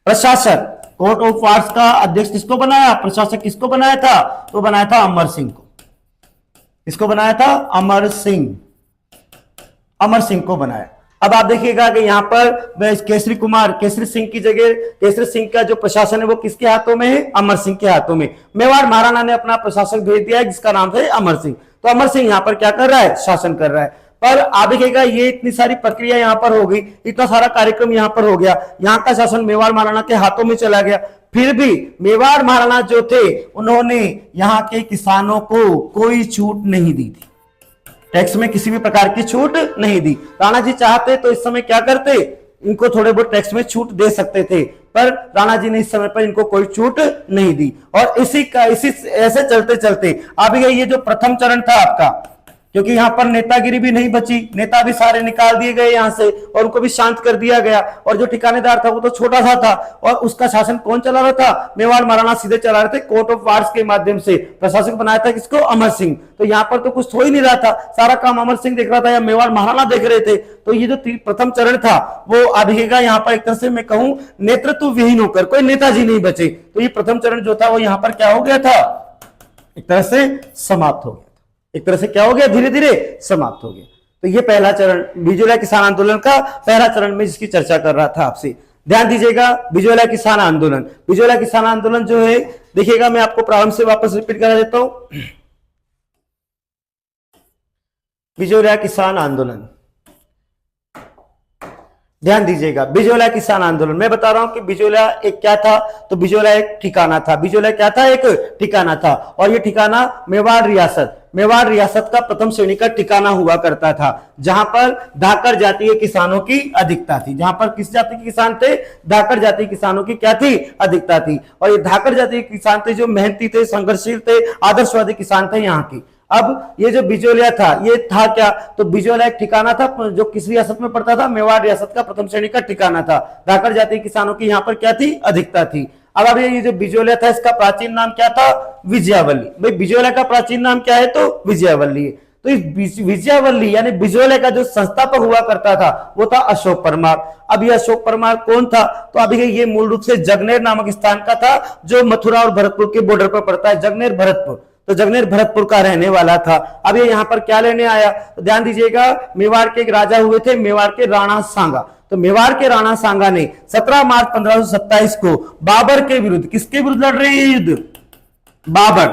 प्रशासक कोर्ट ऑफ वार्स का अध्यक्ष किसको बनाया? प्रशासक किसको बनाया था? तो बनाया था अमर सिंह को। किसको बनाया था? अमर सिंह को बनाया। अब आप देखिएगा कि यहां पर केसरी सिंह की जगह केसरी सिंह का जो प्रशासन है वो किसके हाथों में है? अमर सिंह के हाथों में। मेवाड़ महाराणा ने अपना प्रशासक भेज दिया है जिसका नाम है अमर सिंह। तो अमर सिंह यहां पर क्या कर रहा है? शासन कर रहा है। पर आप देखिएगा ये इतनी सारी प्रक्रिया यहां पर हो गई, इतना सारा कार्यक्रम यहां पर हो गया, यहां का शासन मेवाड़ महाराणा के हाथों में चला गया। फिर भी मेवाड़ महाराणा जो थे उन्होंने यहां के किसानों को कोई छूट नहीं दी थी, टैक्स में किसी भी प्रकार की छूट नहीं दी। राणा जी चाहते तो इस समय क्या करते? इनको थोड़े बहुत टैक्स में छूट दे सकते थे, पर राणा जी ने इस समय पर इनको कोई छूट नहीं दी। और इसी ऐसे चलते चलते अब ये जो प्रथम चरण था आपका, क्योंकि यहां पर नेतागिरी भी नहीं बची, नेता भी सारे निकाल दिए गए यहां से और उनको भी शांत कर दिया गया। और जो ठिकानेदार था वो तो छोटा सा था और उसका शासन कौन चला रहा था? मेवाड़ महाराणा सीधे चला रहे थे कोर्ट ऑफ वार्स के माध्यम से। प्रशासक बनाया था किसको? अमर सिंह। तो यहां पर तो कुछ हो ही नहीं रहा था, सारा काम अमर सिंह देख रहा था या मेवाड़ महाराणा देख रहे थे। तो ये जो प्रथम चरण था वो आधेगा यहाँ पर एक तरह से मैं कहूं नेतृत्व विहीन होकर, कोई नेताजी नहीं बचे। तो ये प्रथम चरण जो था वो यहां पर क्या हो गया था? एक तरह से समाप्त हो गया। एक तरह से क्या हो गया? धीरे धीरे समाप्त हो गया। तो ये पहला चरण बिजोलिया किसान आंदोलन का पहला चरण में जिसकी चर्चा कर रहा था आपसे। ध्यान दीजिएगा, बिजोलिया किसान आंदोलन जो है, देखिएगा मैं आपको प्रारंभ से वापस रिपीट करा देता हूं। बिजोलिया किसान आंदोलन, ध्यान दीजिएगा, बिजोलिया किसान आंदोलन मैं बता रहा हूं कि बिजोलिया एक क्या था? तो बिजोलिया एक ठिकाना था। बिजोलिया क्या था? एक ठिकाना था। और ये ठिकाना मेवाड़ रियासत का प्रथम श्रेणी का ठिकाना हुआ करता था, जहां पर धाकड़ जातीय किसानों की अधिकता थी। जहां पर किस जाति के किसान थे? धाकड़ जाति किसानों की क्या थी? अधिकता थी। और ये धाकड़ जाति के किसान थे जो मेहनती थे, संघर्षशील थे, आदर्शवादी किसान थे यहाँ की। अब ये जो बिजोलिया था ये था क्या? तो बिजोलिया एक ठिकाना था जो किस रियासत में पड़ता था? मेवाड़ रियासत का प्रथम श्रेणी का ठिकाना था। धाकड़ जाति किसानों की यहाँ पर क्या थी? अधिकता थी। अब ये जो बिजोलिया था इसका प्राचीन नाम क्या था? विजयावल्ली। भाई बिजोलिया का प्राचीन नाम क्या है? तो विजयावल्ली है। तो इस विजयावल्ली यानी बिजोलिया का जो संस्थापक हुआ करता था वो था अशोक परमार। अब ये अशोक परमार कौन था? तो अभी ये मूल रूप से जगनेर नामक स्थान का था जो मथुरा और भरतपुर के बॉर्डर पर पड़ता है। जगनेर भरतपुर, तो जगनेर भरतपुर का रहने वाला था। अब ये यहाँ पर क्या लेने आया? तो ध्यान दीजिएगा, मेवाड़ के एक राजा हुए थे, मेवाड़ के राणा सांगा। तो मेवाड़ के राणा सांगा ने 17 मार्च 1527 को बाबर के विरुद्ध, किसके विरुद्ध लड़ रहे हैं युद्ध? बाबर,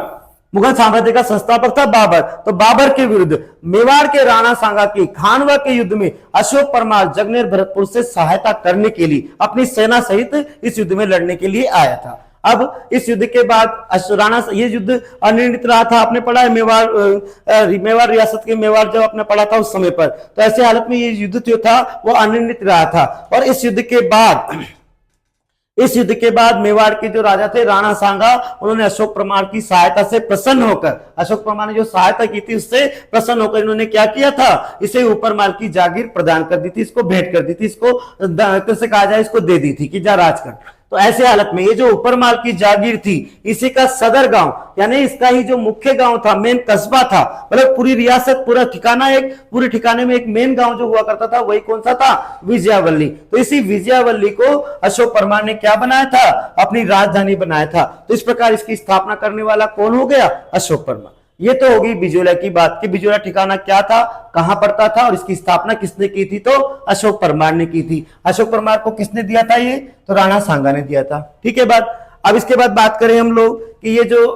मुगल साम्राज्य का संस्थापक था बाबर। तो बाबर के विरुद्ध मेवाड़ के राणा सांगा की खानवा के युद्ध में अशोक परमार जगनेर भरतपुर से सहायता करने के लिए अपनी सेना सहित इस युद्ध में लड़ने के लिए आया था। अब इस युद्ध के बाद राणा, ये युद्ध अनिर्णित रहा था। आपने पढ़ा है मेवाड़ रियासत के मेवाड़ जब आपने पढ़ा था उस समय पर, तो ऐसे हालत में ये युद्ध जो था वो अनिर्णित रहा था। और इस युद्ध के बाद मेवाड़ के जो राजा थे राणा सांगा, उन्होंने अशोक परमार की सहायता से प्रसन्न होकर, अशोक परमार ने जो सहायता की थी उससे प्रसन्न होकर इन्होंने क्या किया था? इसे ऊपर माल की जागीर प्रदान कर दी थी, इसको भेंट कर दी थी, इसको कैसे कहा जाए, इसको दे दी थी कि जा राज कर। तो ऐसे हालत में ये जो ऊपर माल की जागीर थी इसी का सदर गांव यानी इसका ही जो मुख्य गांव था, मेन कस्बा था, मतलब पूरी रियासत, पूरा ठिकाना, एक पूरे ठिकाने में एक मेन गांव जो हुआ करता था वही कौन सा था? विजयावल्ली। तो इसी विजयावल्ली को अशोक परमार ने क्या बनाया था? अपनी राजधानी बनाया था। तो इस प्रकार इसकी स्थापना करने वाला कौन हो गया? अशोक परमार। ये तो होगी बिजोला की बात कि बिजोला ठिकाना क्या था, कहां पड़ता था और इसकी स्थापना किसने की थी, तो अशोक परमार ने की थी। अशोक परमार को किसने दिया था ये, तो राणा सांगा ने दिया था। ठीक है बात। अब इसके बाद बात करें हम लोग कि ये जो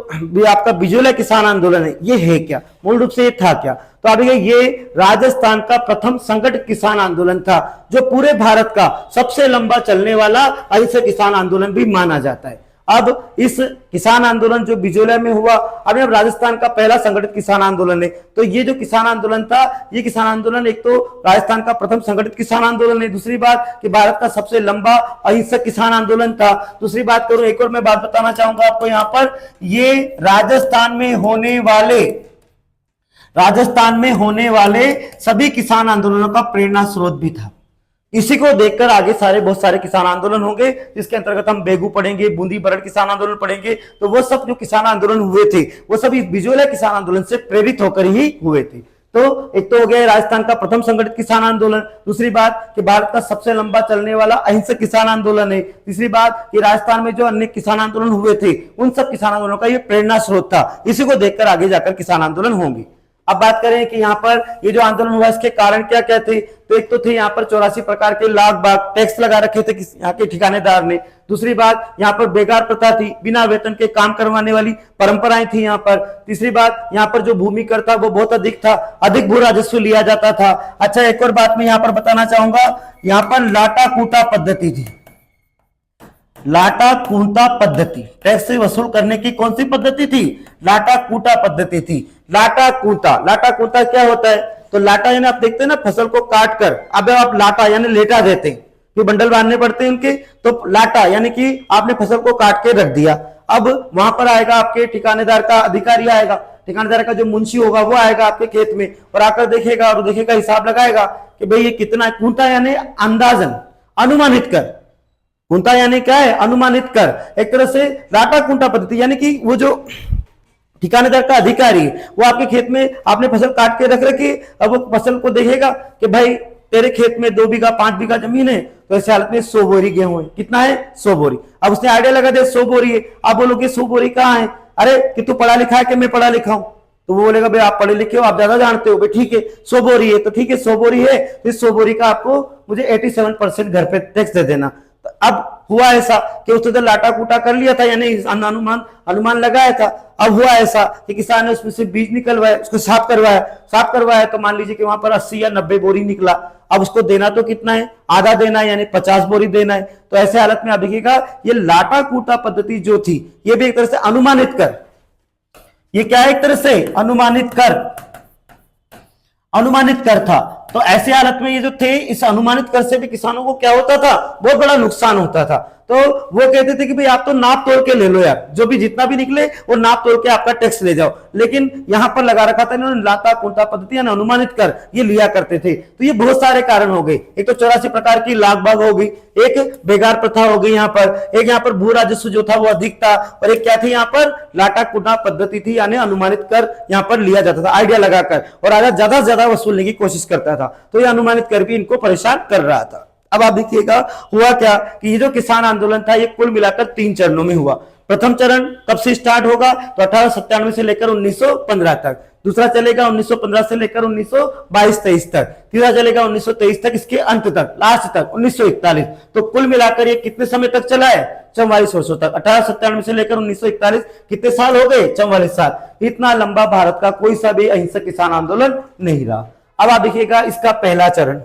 आपका बिजोला किसान आंदोलन है ये है क्या, मूल रूप से ये था क्या। तो अब ये राजस्थान का प्रथम संगठित किसान आंदोलन था जो पूरे भारत का सबसे लंबा चलने वाला अहिंसक किसान आंदोलन भी माना जाता है। अब इस किसान आंदोलन जो बिजोला में हुआ, अब राजस्थान का पहला संगठित किसान आंदोलन है। तो ये जो किसान आंदोलन था, ये किसान आंदोलन एक तो राजस्थान का प्रथम संगठित किसान आंदोलन है, दूसरी बात कि भारत का सबसे लंबा अहिंसक किसान आंदोलन था। दूसरी बात करूं, एक और मैं बात बताना चाहूंगा आपको यहां पर, ये राजस्थान में होने वाले सभी किसान आंदोलनों का प्रेरणा स्रोत भी था। इसी को देखकर आगे बहुत सारे किसान आंदोलन होंगे, जिसके अंतर्गत हम बेगू पढ़ेंगे, बूंदी बरड़ किसान आंदोलन पढ़ेंगे। तो वो सब जो किसान आंदोलन हुए थे वो सब इस बिजोला किसान आंदोलन से प्रेरित होकर ही हुए थे। तो एक तो हो गया राजस्थान का प्रथम संगठित किसान आंदोलन, दूसरी बात कि भारत का सबसे लंबा चलने वाला अहिंसक किसान आंदोलन है, तीसरी बात कि राजस्थान में जो अन्य किसान आंदोलन हुए थे उन सब किसान आंदोलनों का ये प्रेरणा स्रोत था। इसी को देखकर आगे जाकर किसान आंदोलन होंगे। अब बात करें कि यहाँ पर ये जो आंदोलन हुआ इसके कारण क्या क्या थे, तो एक तो थे यहाँ पर 84 प्रकार के लाख बाग टैक्स लगा रखे थे यहाँ के ठिकानेदार ने। दूसरी बात यहाँ पर बेगार प्रथा थी, बिना वेतन के काम करवाने वाली परंपराएं थी यहाँ पर। तीसरी बात यहाँ पर जो भूमि कर था वो बहुत अधिक था, अधिक भू राजस्व लिया जाता था। अच्छा, एक और बात मैं यहाँ पर बताना चाहूंगा, यहाँ पर लाटा कूटा पद्धति थी। लाटा कूटा पद्धति, टैक्स से वसूल करने की कौन सी पद्धति थी, लाटा कूटा पद्धति थी। लाटा कूटा क्या होता है, तो लाटा यानी आप देखते हैं ना फसल को काट कर अब आप लाटा यानी लेटा देते हैं, तो बंडल बांधने पड़ते हैं उनके, तो लाटा यानी कि आपने फसल को काट के रख दिया। अब वहां पर आएगा आपके ठिकानेदार का अधिकारी आएगा, ठिकानेदार का जो मुंशी होगा वो आएगा आपके खेत में और आकर देखेगा और देखेगा, हिसाब लगाएगा कि भाई ये कितना। कूटा यानी अंदाजन, अनुमानित कर। कुंता यानी क्या है, अनुमानित कर। एक तरह से लाटा कुंटा पद्धति यानी कि वो जो ठिकानेदार का अधिकारी वो आपके खेत में आपने फसल काट के रख रखी, अब वो फसल को देखेगा कि भाई तेरे खेत में 2 बीघा 5 बीघा जमीन है, तो ऐसे हालत में 100 बोरी गेहूं है। कितना है, 100 बोरी। अब उसने आइडिया लगा दिया 100 बोरी है। आप बोलोगे 100 बोरी कहाँ है, अरे कि तू पढ़ा लिखा है कि मैं पढ़ा लिखा हूं, तो वो बोलेगा भाई आप पढ़े लिखे हो, आप ज्यादा जानते हो। भाई ठीक है 100 बोरी है, तो ठीक है 100 बोरी है, तो 100 बोरी का आपको मुझे 87% घर पे टैक्स दे देना। तो अब हुआ ऐसा कि उसने तो लाटा कूटा कर लिया था, यानी अनुमान लगाया था। अब हुआ ऐसा कि किसान ने उसमें से बीज निकलवाया, उसको साफ करवाया, तो मान लीजिए कि वहां पर 80 या 90 बोरी निकला। अब उसको देना तो कितना है, आधा देना है, यानी 50 बोरी देना है। तो ऐसे हालत में आप देखिएगा ये लाटा कूटा पद्धति जो थी ये भी एक तरह से अनुमानित कर, ये क्या है, एक तरह से अनुमानित कर था। तो ऐसे हालत में ये जो थे, इस अनुमानित कर से भी किसानों को क्या होता था, बहुत बड़ा नुकसान होता था। तो वो कहते थे कि भाई आप तो नाप तोड़ के ले लो यार, जो भी जितना भी निकले वो नाप तोड़ के आपका टैक्स ले जाओ। लेकिन यहां पर लगा रखा था इन्होंने लाटा कुंटा पद्धति यानी अनुमानित कर, ये लिया करते थे। तो ये बहुत सारे कारण हो गए, एक तो 84 प्रकार की लाख बाग हो गई, एक बेगार प्रथा हो गई यहाँ पर, एक यहाँ पर भू राजस्व जो था वो अधिक था, और एक क्या थी यहाँ पर लाटा कुंटा पद्धति थी, यानी अनुमानित कर यहाँ पर लिया जाता था आइडिया लगाकर, और ज्यादा से ज्यादा वसूलने की कोशिश करता था। तो ये अनुमानित कर भी इनको परेशान कर रहा था। अब आप देखिएगा हुआ क्या कि ये जो किसान आंदोलन था ये कुल मिलाकर 3 चरणों में हुआ। प्रथम चरण कब से स्टार्ट होगा, तो 1897 से लेकर 1915 तक। दूसरा चलेगा 1915 से लेकर 1922-23 तक। तीसरा चलेगा 1923 तक, इसके अंत तक, लास्ट तक 1941। तो कुल मिलाकर ये कितने समय तक चला है, 44 वर्षों तक। 1897 से लेकर 1941 कितने साल हो गए, 44 साल। इतना लंबा भारत का कोई सा भी अहिंसक किसान आंदोलन नहीं रहा। अब आप देखिएगा इसका पहला चरण,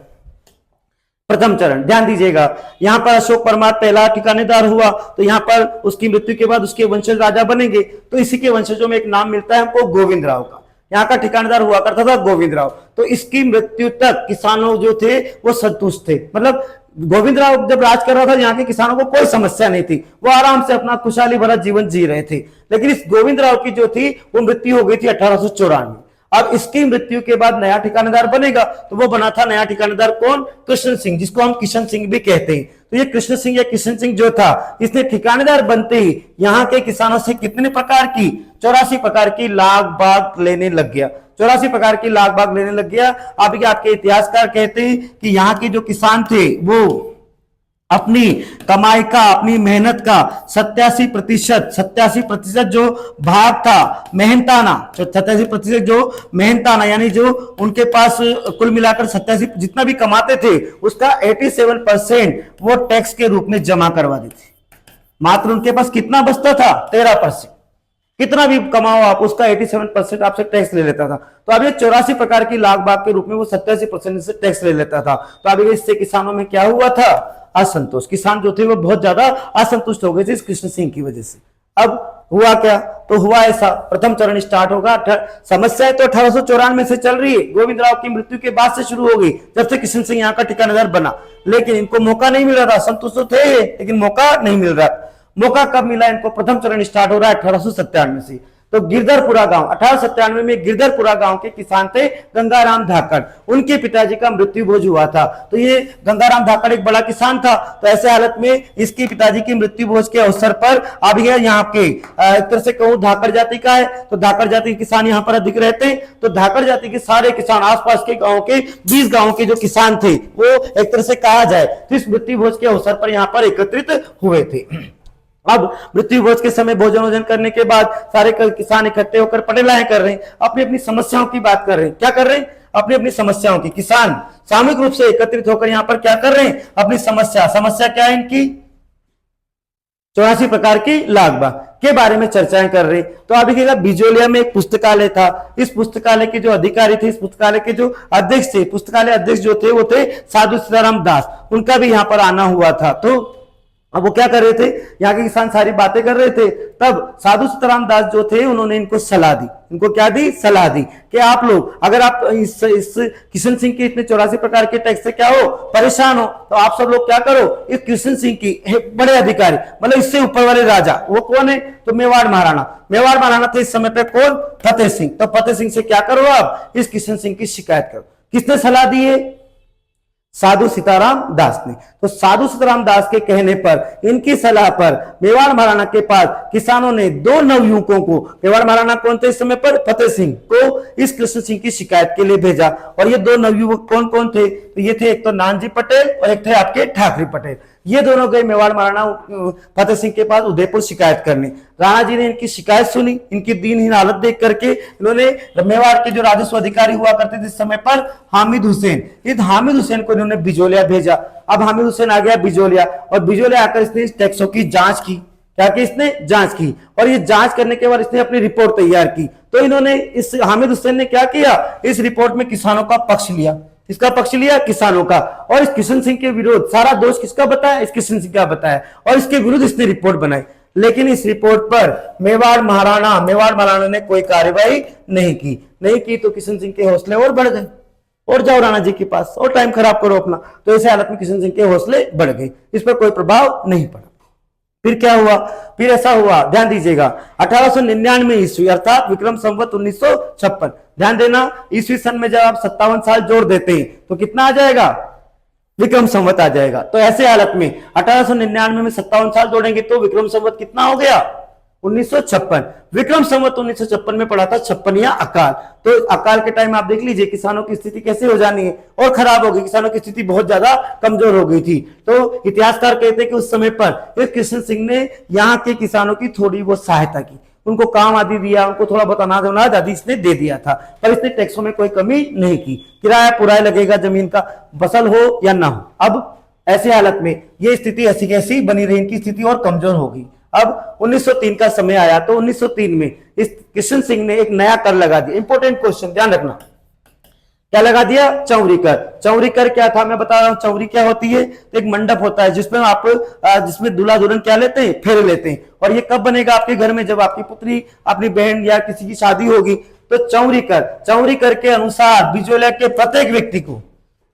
प्रथम चरण, ध्यान दीजिएगा। यहां पर अशोक परमार पहला ठिकानेदार हुआ, तो यहां पर उसकी मृत्यु के बाद उसके वंशज राजा बनेंगे। तो इसी के वंशजों में एक नाम मिलता है हमको गोविंद राव का। यहाँ का ठिकानेदार हुआ करता था गोविंद राव। तो इसकी मृत्यु तक किसानों जो थे वो संतुष्ट थे, मतलब गोविंद राव जब राज कर रहा था यहाँ के किसानों को कोई समस्या नहीं थी, वो आराम से अपना खुशहाली भरा जीवन जी रहे थे। लेकिन इस गोविंद राव की जो थी वो मृत्यु हो गई थी 1894। अब इसकी मृत्यु के बाद नया ठिकानेदार बनेगा, तो वो बना था नया ठिकानेदार कौन, कृष्ण सिंह, जिसको हम किशन सिंह भी कहते हैं। तो ये कृष्ण सिंह या किशन सिंह जो था, इसने ठिकानेदार बनते ही यहाँ के किसानों से कितने प्रकार की, 84 प्रकार की लाख बाग लेने लग गया। 84 प्रकार की लाख बाग लेने लग गया। अब आपके इतिहासकार कहते हैं कि यहाँ के जो किसान थे वो अपनी कमाई का, अपनी मेहनत का 87% जो भाग था मेहनताना, 87% जो मेहनताना यानी जो उनके पास कुल मिलाकर 87 जितना भी कमाते थे उसका 87% वो टैक्स के रूप में जमा करवा देते। मात्र उनके पास कितना बचता था? 13%। कितना भी कमाओ आप, उसका 87% आपसे टैक्स ले लेता था। तो अब ये 84 प्रकार की लाग बाग के रूप में वो 87% से टैक्स ले लेता था। तो अब इससे किसानों में क्या हुआ था? असंतोष। किसान जो थे वो बहुत ज्यादा असंतुष्ट हो गए थे इस कृष्ण सिंह की वजह से। अब हुआ क्या? तो हुआ ऐसा, प्रथम चरण स्टार्ट होगा। समस्या तो 1894 से चल रही है, गोविंद राव की मृत्यु के बाद से शुरू हो गई, जब से कृष्ण सिंह यहाँ का ठिकानेदार बना। लेकिन इनको मौका नहीं मिल रहा था, संतुष्ट तो थे लेकिन मौका नहीं मिल रहा। मौका कब मिला इनको? प्रथम चरण स्टार्ट हो रहा है 1897 से। तो गिरधरपुरा गांव, 1897 में गिरधरपुरा गांव के किसान थे गंगाराम धाकड़। उनके पिताजी का मृत्यु भोज हुआ था। तो ये गंगाराम धाकड़ एक बड़ा किसान था। तो ऐसे हालत में इसके पिताजी की मृत्यु भोज के अवसर पर अब ये यहाँ के एक तरह से कहूं धाकड़ जाति का है, तो धाकड़ जाति के किसान यहाँ पर अधिक रहते हैं। तो धाकड़ जाति के सारे किसान, आसपास के गाँव के 20 गाँव के जो किसान थे वो एक तरह से कहा जाए तो इस मृत्यु भोज के अवसर पर यहाँ पर एकत्रित हुए थे। अब मृत्यु भोज के समय भोजन वोजन करने के बाद सारे किसान इकट्ठे होकर पटेलाएं कर रहे हैं, अपनी अपनी समस्याओं की बात कर रहे हैं। क्या कर रहे हैं? अपनी अपनी समस्याओं की। किसान सामूहिक रूप से एकत्रित होकर यहाँ पर क्या कर रहे हैं? अपनी समस्या क्या है इनकी? 84 प्रकार की लाग बाग के बारे में चर्चाएं कर रहे। तो अभी देखिएगा बिजोलिया में एक पुस्तकालय था। इस पुस्तकालय के जो अधिकारी थे, इस पुस्तकालय के जो अध्यक्ष थे, पुस्तकालय अध्यक्ष जो थे वो थे साधु सीताराम दास। उनका भी यहाँ पर आना हुआ था। तो अब वो क्या कर रहे थे? यहाँ के किसान सारी बातें कर रहे थे। तब साधु सीताराम दास जो थे उन्होंने इनको सलाह दी। इनको क्या दी? सलाह दी कि आप लोग अगर आप इस किशन सिंह के इतने 84 प्रकार के टैक्स से क्या हो, परेशान हो, तो आप सब लोग क्या करो, इस किशन सिंह की बड़े अधिकारी, मतलब इससे ऊपर वाले राजा, वो कौन है? तो मेवाड़ महाराणा। मेवाड़ महाराणा थे इस समय पे कौन? फतेह सिंह। तो फतेह सिंह से क्या करो, आप इस किशन सिंह की शिकायत करो। किसने सलाह दी है? साधु सीताराम दास ने। तो साधु सीताराम दास के कहने पर, इनकी सलाह पर मेवाड़ महाराणा के पास किसानों ने 2 नवयुवकों को, मेवाड़ महाराणा कौन थे इस समय पर? फतेह सिंह को इस कृष्ण सिंह की शिकायत के लिए भेजा। और ये 2 नवयुवक कौन कौन थे? तो ये थे एक तो नानजी पटेल और एक थे आपके ठाकरे पटेल। ये दोनों गए मेवाड़ महाराणा फतेह सिंह के पास उदयपुर शिकायत करने। राणा जी ने इनकी शिकायत सुनी। इनकी दीनहीन हालत देख करके इन्होंने मेवाड़ के जो राजस्व अधिकारी हुआ करते थे इस समय पर, हामिद हुसैन, इस हामिद हुसैन को इन्होंने बिजोलिया भेजा। अब हामिद हुसैन आ गया बिजोलिया, और बिजोलिया आकर इसने इस टैक्सों की जांच की। क्या कि इसने जांच की, और ये जांच करने के बाद इसने अपनी रिपोर्ट तैयार की। तो इन्होंने, इस हामिद हुसैन ने क्या किया, इस रिपोर्ट में किसानों का पक्ष लिया। इसका पक्ष लिया, किसानों का। और इस किशन सिंह के विरुद्ध सारा दोष किसका बताया? इस किशन सिंह का बताया, और इसके विरुद्ध इसने रिपोर्ट बनाई। लेकिन इस रिपोर्ट पर मेवाड़ महाराणा ने कोई कार्रवाई नहीं की। तो किशन सिंह के हौसले और बढ़ गए, और जाओ राणा जी के पास और टाइम खराब करो अपना। तो ऐसे हालत में किशन सिंह के हौसले बढ़ गए, इस पर कोई प्रभाव नहीं पड़ा। फिर क्या हुआ? फिर ऐसा हुआ, ध्यान दीजिएगा, 1899 ईस्वी अर्थात विक्रम संवत 1956। ध्यान देना, ईस्वी सन में जब आप 57 साल जोड़ देते हैं तो कितना आ जाएगा? विक्रम संवत आ जाएगा। तो ऐसे हालत में 1899 में 57 साल जोड़ेंगे तो विक्रम संवत कितना हो गया? 1956। विक्रम संवत 1956 में पड़ा था 56वां अकाल। तो अकाल के टाइम आप देख लीजिए किसानों की स्थिति कैसे हो जानी है, और खराब हो गई। किसानों की स्थिति बहुत ज्यादा कमजोर हो गई थी। तो इतिहासकार कहते हैं कि उस समय पर कृष्ण सिंह ने यहाँ के किसानों की थोड़ी बहुत सहायता की, उनको काम आदि दिया, उनको थोड़ा बहुत अनाज आदि इसने दे दिया था। पर इसने टैक्सों में कोई कमी नहीं की। किराया पुराया लगेगा जमीन का, फसल हो या ना हो। अब ऐसे हालत में ये स्थिति ऐसी कैसी बनी रही, इनकी स्थिति और कमजोर होगी। अब 1903 का समय आया तो 1903 में इस किशन सिंह ने एक नया कर लगा दिया। इंपॉर्टेंट क्वेश्चन, ध्यान रखना, क्या लगा दिया? चौरी कर। चौरी कर क्या था मैं बता रहा हूं। चौरी क्या होती है? तो एक मंडप होता है जिसमें आप जिसमें दूल्हा दुल्हन क्या लेते हैं? फेरे लेते हैं। और ये कब बनेगा आपके घर में? जब आपकी पुत्री, अपनी बहन या किसी की शादी होगी। तो चौरी कर के अनुसार बिजोलिया के प्रत्येक व्यक्ति को,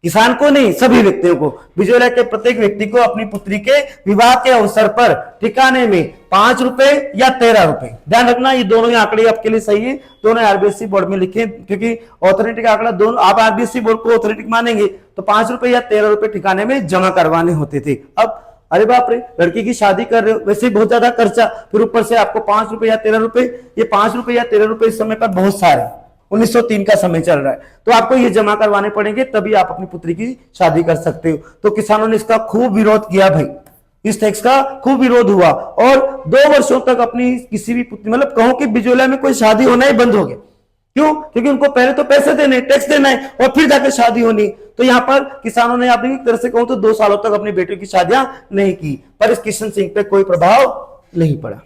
किसान को नहीं, सभी व्यक्तियों को, बिजोलिया के प्रत्येक व्यक्ति को अपनी पुत्री के विवाह के अवसर पर ठिकाने में 5 रुपए या 13 रुपए, ध्यान रखना ये दोनों ही आंकड़े आपके लिए सही है, दोनों आरबीएससी बोर्ड में लिखे, क्योंकि ऑथोरेटिक आंकड़ा दोनों, आप आरबीएससी बोर्ड को ऑथोरेटिक मानेंगे तो 5 रुपए या 13 रुपए ठिकाने में जमा करवाने होते थे। अब अरे बाप रे, लड़की की शादी कर रहे हो, वैसे बहुत ज्यादा खर्चा, फिर ऊपर से आपको 5 रुपए या 13 रुपए, ये 5 रुपए या 13 रुपए इस समय पर बहुत सारे, 1903 का समय चल रहा है, तो आपको ये जमा करवाने पड़ेंगे, तभी आप अपनी पुत्री की शादी कर सकते हो। तो किसानों ने इसका खूब विरोध किया भाई, इस टैक्स का खूब विरोध हुआ और 2 वर्षों तक अपनी किसी भी पुत्री, मतलब कहो कि बिजोला में कोई शादी होना ही बंद हो गया। क्यों? क्योंकि उनको पहले तो पैसे देने, टैक्स देना है और फिर जाकर शादी होनी। तो यहाँ पर किसानों ने अपनी तरह से कहूं तो 2 सालों तक अपनी बेटियों की शादियां नहीं की, पर इस किशन सिंह पे कोई प्रभाव नहीं पड़ा।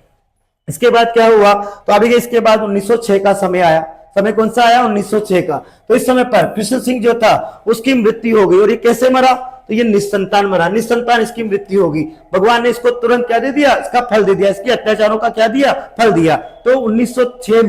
इसके बाद क्या हुआ, तो अभी इसके बाद 1906 का समय आया। समय कौन सा आया? 1906 का। तो इस समय पर कृष्ण सिंह जो था उसकी मृत्यु हो गई। और ये कैसे मरा? तो ये निस्संतान मरा, निस्संतान इसकी मृत्यु होगी। भगवान ने इसको तुरंत क्या दे दिया? इसका फल दे दिया, इसके अत्याचारों का क्या दिया? फल दिया। तो 1906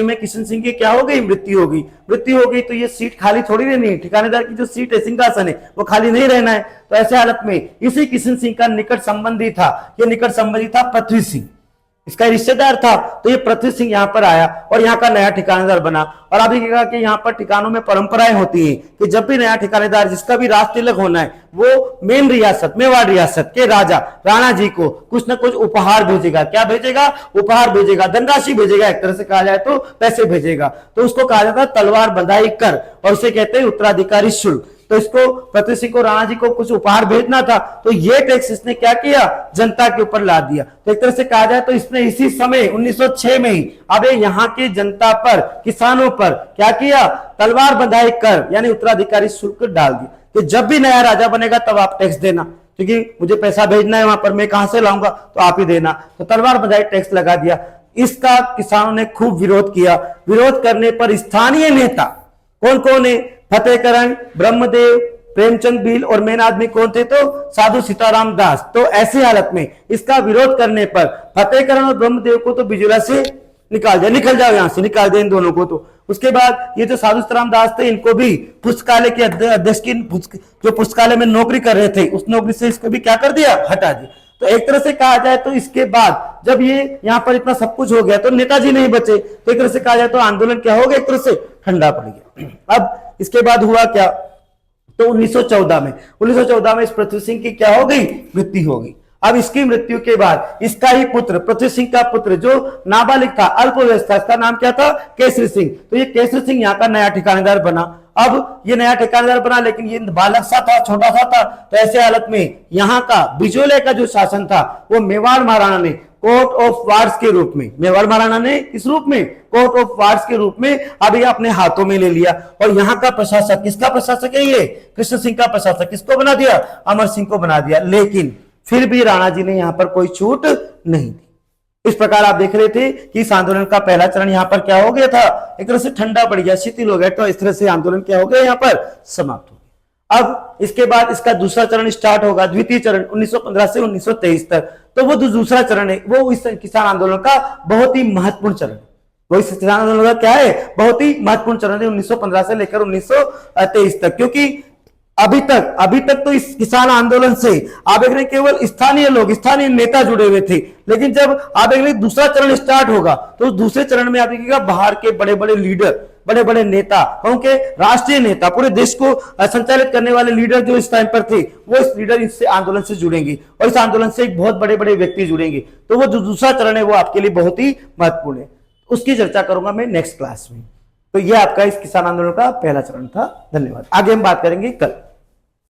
में किशन सिंह की क्या हो गई? मृत्यु हो गई। मृत्यु हो गई तो ये सीट खाली थोड़ी रहनी है, ठिकानेदार की जो सीट है, सिंहासन है, वो खाली नहीं रहना है। तो ऐसे हालत में इसी किशन सिंह का निकट संबंधी था, ये निकट संबंधी था पृथ्वी सिंह, इसका रिश्तेदार था। तो ये पृथ्वी सिंह यहाँ पर आया और यहाँ का नया ठिकानेदार बना। और अभी क्या कि यहाँ पर ठिकानों में परंपराएं होती हैं कि जब भी नया ठिकानेदार जिसका भी राज तिलक होना है, वो मेन रियासत, मेवाड़ रियासत के राजा राणा जी को कुछ ना कुछ उपहार भेजेगा। क्या भेजेगा? उपहार भेजेगा, धनराशि भेजेगा, एक तरह से कहा जाए तो पैसे भेजेगा। तो उसको कहा जाता है तलवार बंधाई कर, और उसे कहते हैं उत्तराधिकारी शुल्क। तो इसको पृथ्वी सिंह को, राणा जी को कुछ उपहार भेजना था, तो ये टैक्स इसने क्या किया? जनता के ऊपर ला दिया। तो एक तरह से कहा जाए तो इसने इसी समय 1906 में ही अबे यहाँ के जनता पर, किसानों पर क्या किया? तलवार बंधाई कर यानी उत्तराधिकारी शुल्क डाल दिया कि जब भी नया राजा बनेगा तब आप टैक्स देना, क्योंकि मुझे पैसा भेजना है वहां पर, मैं कहां से लाऊंगा? तो आप ही देना। तो तलवार बंधाई टैक्स लगा दिया। इसका किसानों ने खूब विरोध किया। विरोध करने पर स्थानीय नेता कौन कौन है? फतेहकरण, ब्रह्मदेव, प्रेमचंद भील और मेन आदमी कौन थे? तो साधु सीताराम दास। तो ऐसी हालत में इसका विरोध करने पर फतेहकरण और ब्रह्मदेव को तो बिजोला से निकाल दिया, निकल जाओ यहां से, निकाल दिया इन दोनों को। तो उसके बाद ये जो साधु सीताराम दास थे, इनको भी पुस्तकालय के अध्यक्ष की, जो पुस्तकालय में नौकरी कर रहे थे, उस नौकरी से इसको भी क्या कर दिया? हटा दिया। तो एक तरह से कहा जाए तो इसके बाद जब ये यहाँ पर इतना सब कुछ हो गया तो नेताजी नहीं बचे, तो एक तरह से कहा जाए तो आंदोलन क्या हो गया? एक तरह से ठंडा पड़ गया। अब इसके बाद हुआ क्या? तो 1914 में इस पृथ्वी सिंह की क्या हो गई? मृत्यु हो गई। अब इसकी मृत्यु के बाद इसका ही पुत्र, पृथ्वी सिंह का पुत्र जो नाबालिग था, अल्पवयस्क था, इसका नाम क्या था? केसरी सिंह। तो ये केसरी सिंह यहाँ का नया ठिकानेदार बना। अब ये नया ठिकानेदार बना, लेकिन ये बालक सा था, छोटा सा था। तो ऐसे हालत में यहाँ का बिजोले का जो शासन था वो मेवाड़ महाराणा ने कोर्ट ऑफ वार्स के रूप में, मेवाड़ महाराणा ने इस रूप में कोर्ट ऑफ वार्स के रूप में अब ये अपने हाथों में ले लिया। और यहाँ का प्रशासक, किसका प्रशासक है ये? कृष्ण सिंह का प्रशासक। किसको बना दिया? अमर सिंह को बना दिया। लेकिन फिर भी राणा जी ने यहाँ पर कोई छूट नहीं दी। इस प्रकार आप देख रहे थे कि इस आंदोलन का पहला चरण यहाँ पर क्या हो गया था? एक तरह से ठंडा पड़ गया, शिथिल हो गया। तो इस तरह से आंदोलन क्या हो गया? यहाँ पर समाप्त हो गया। अब इसके बाद इसका दूसरा चरण स्टार्ट होगा, द्वितीय चरण 1915 से 1923 तक। तो वो जो दूसरा चरण है वो इस किसान आंदोलन का बहुत ही महत्वपूर्ण चरण है। वो इस किसान आंदोलन का क्या है? बहुत ही महत्वपूर्ण चरण है 1915 से लेकर 1923 तक। क्योंकि अभी तक तो इस किसान आंदोलन से आप देख रहे हैं केवल स्थानीय लोग, स्थानीय नेता जुड़े हुए थे। लेकिन जब आप देख रहे हैं दूसरा चरण स्टार्ट होगा तो दूसरे चरण में आप देखिएगा बाहर के बड़े बड़े लीडर, बड़े बड़े नेता, क्योंकि राष्ट्रीय नेता, पूरे देश को संचालित करने वाले लीडर जो इस टाइम पर थे, वो इस लीडर इससे आंदोलन से जुड़ेंगे और इस आंदोलन से एक बहुत बड़े बड़े व्यक्ति जुड़ेंगे। तो वो जो दूसरा चरण है वो आपके लिए बहुत ही महत्वपूर्ण है। उसकी चर्चा करूंगा मैं नेक्स्ट क्लास में। तो ये आपका इस किसान आंदोलन का पहला चरण था। धन्यवाद। आगे हम बात करेंगे कल।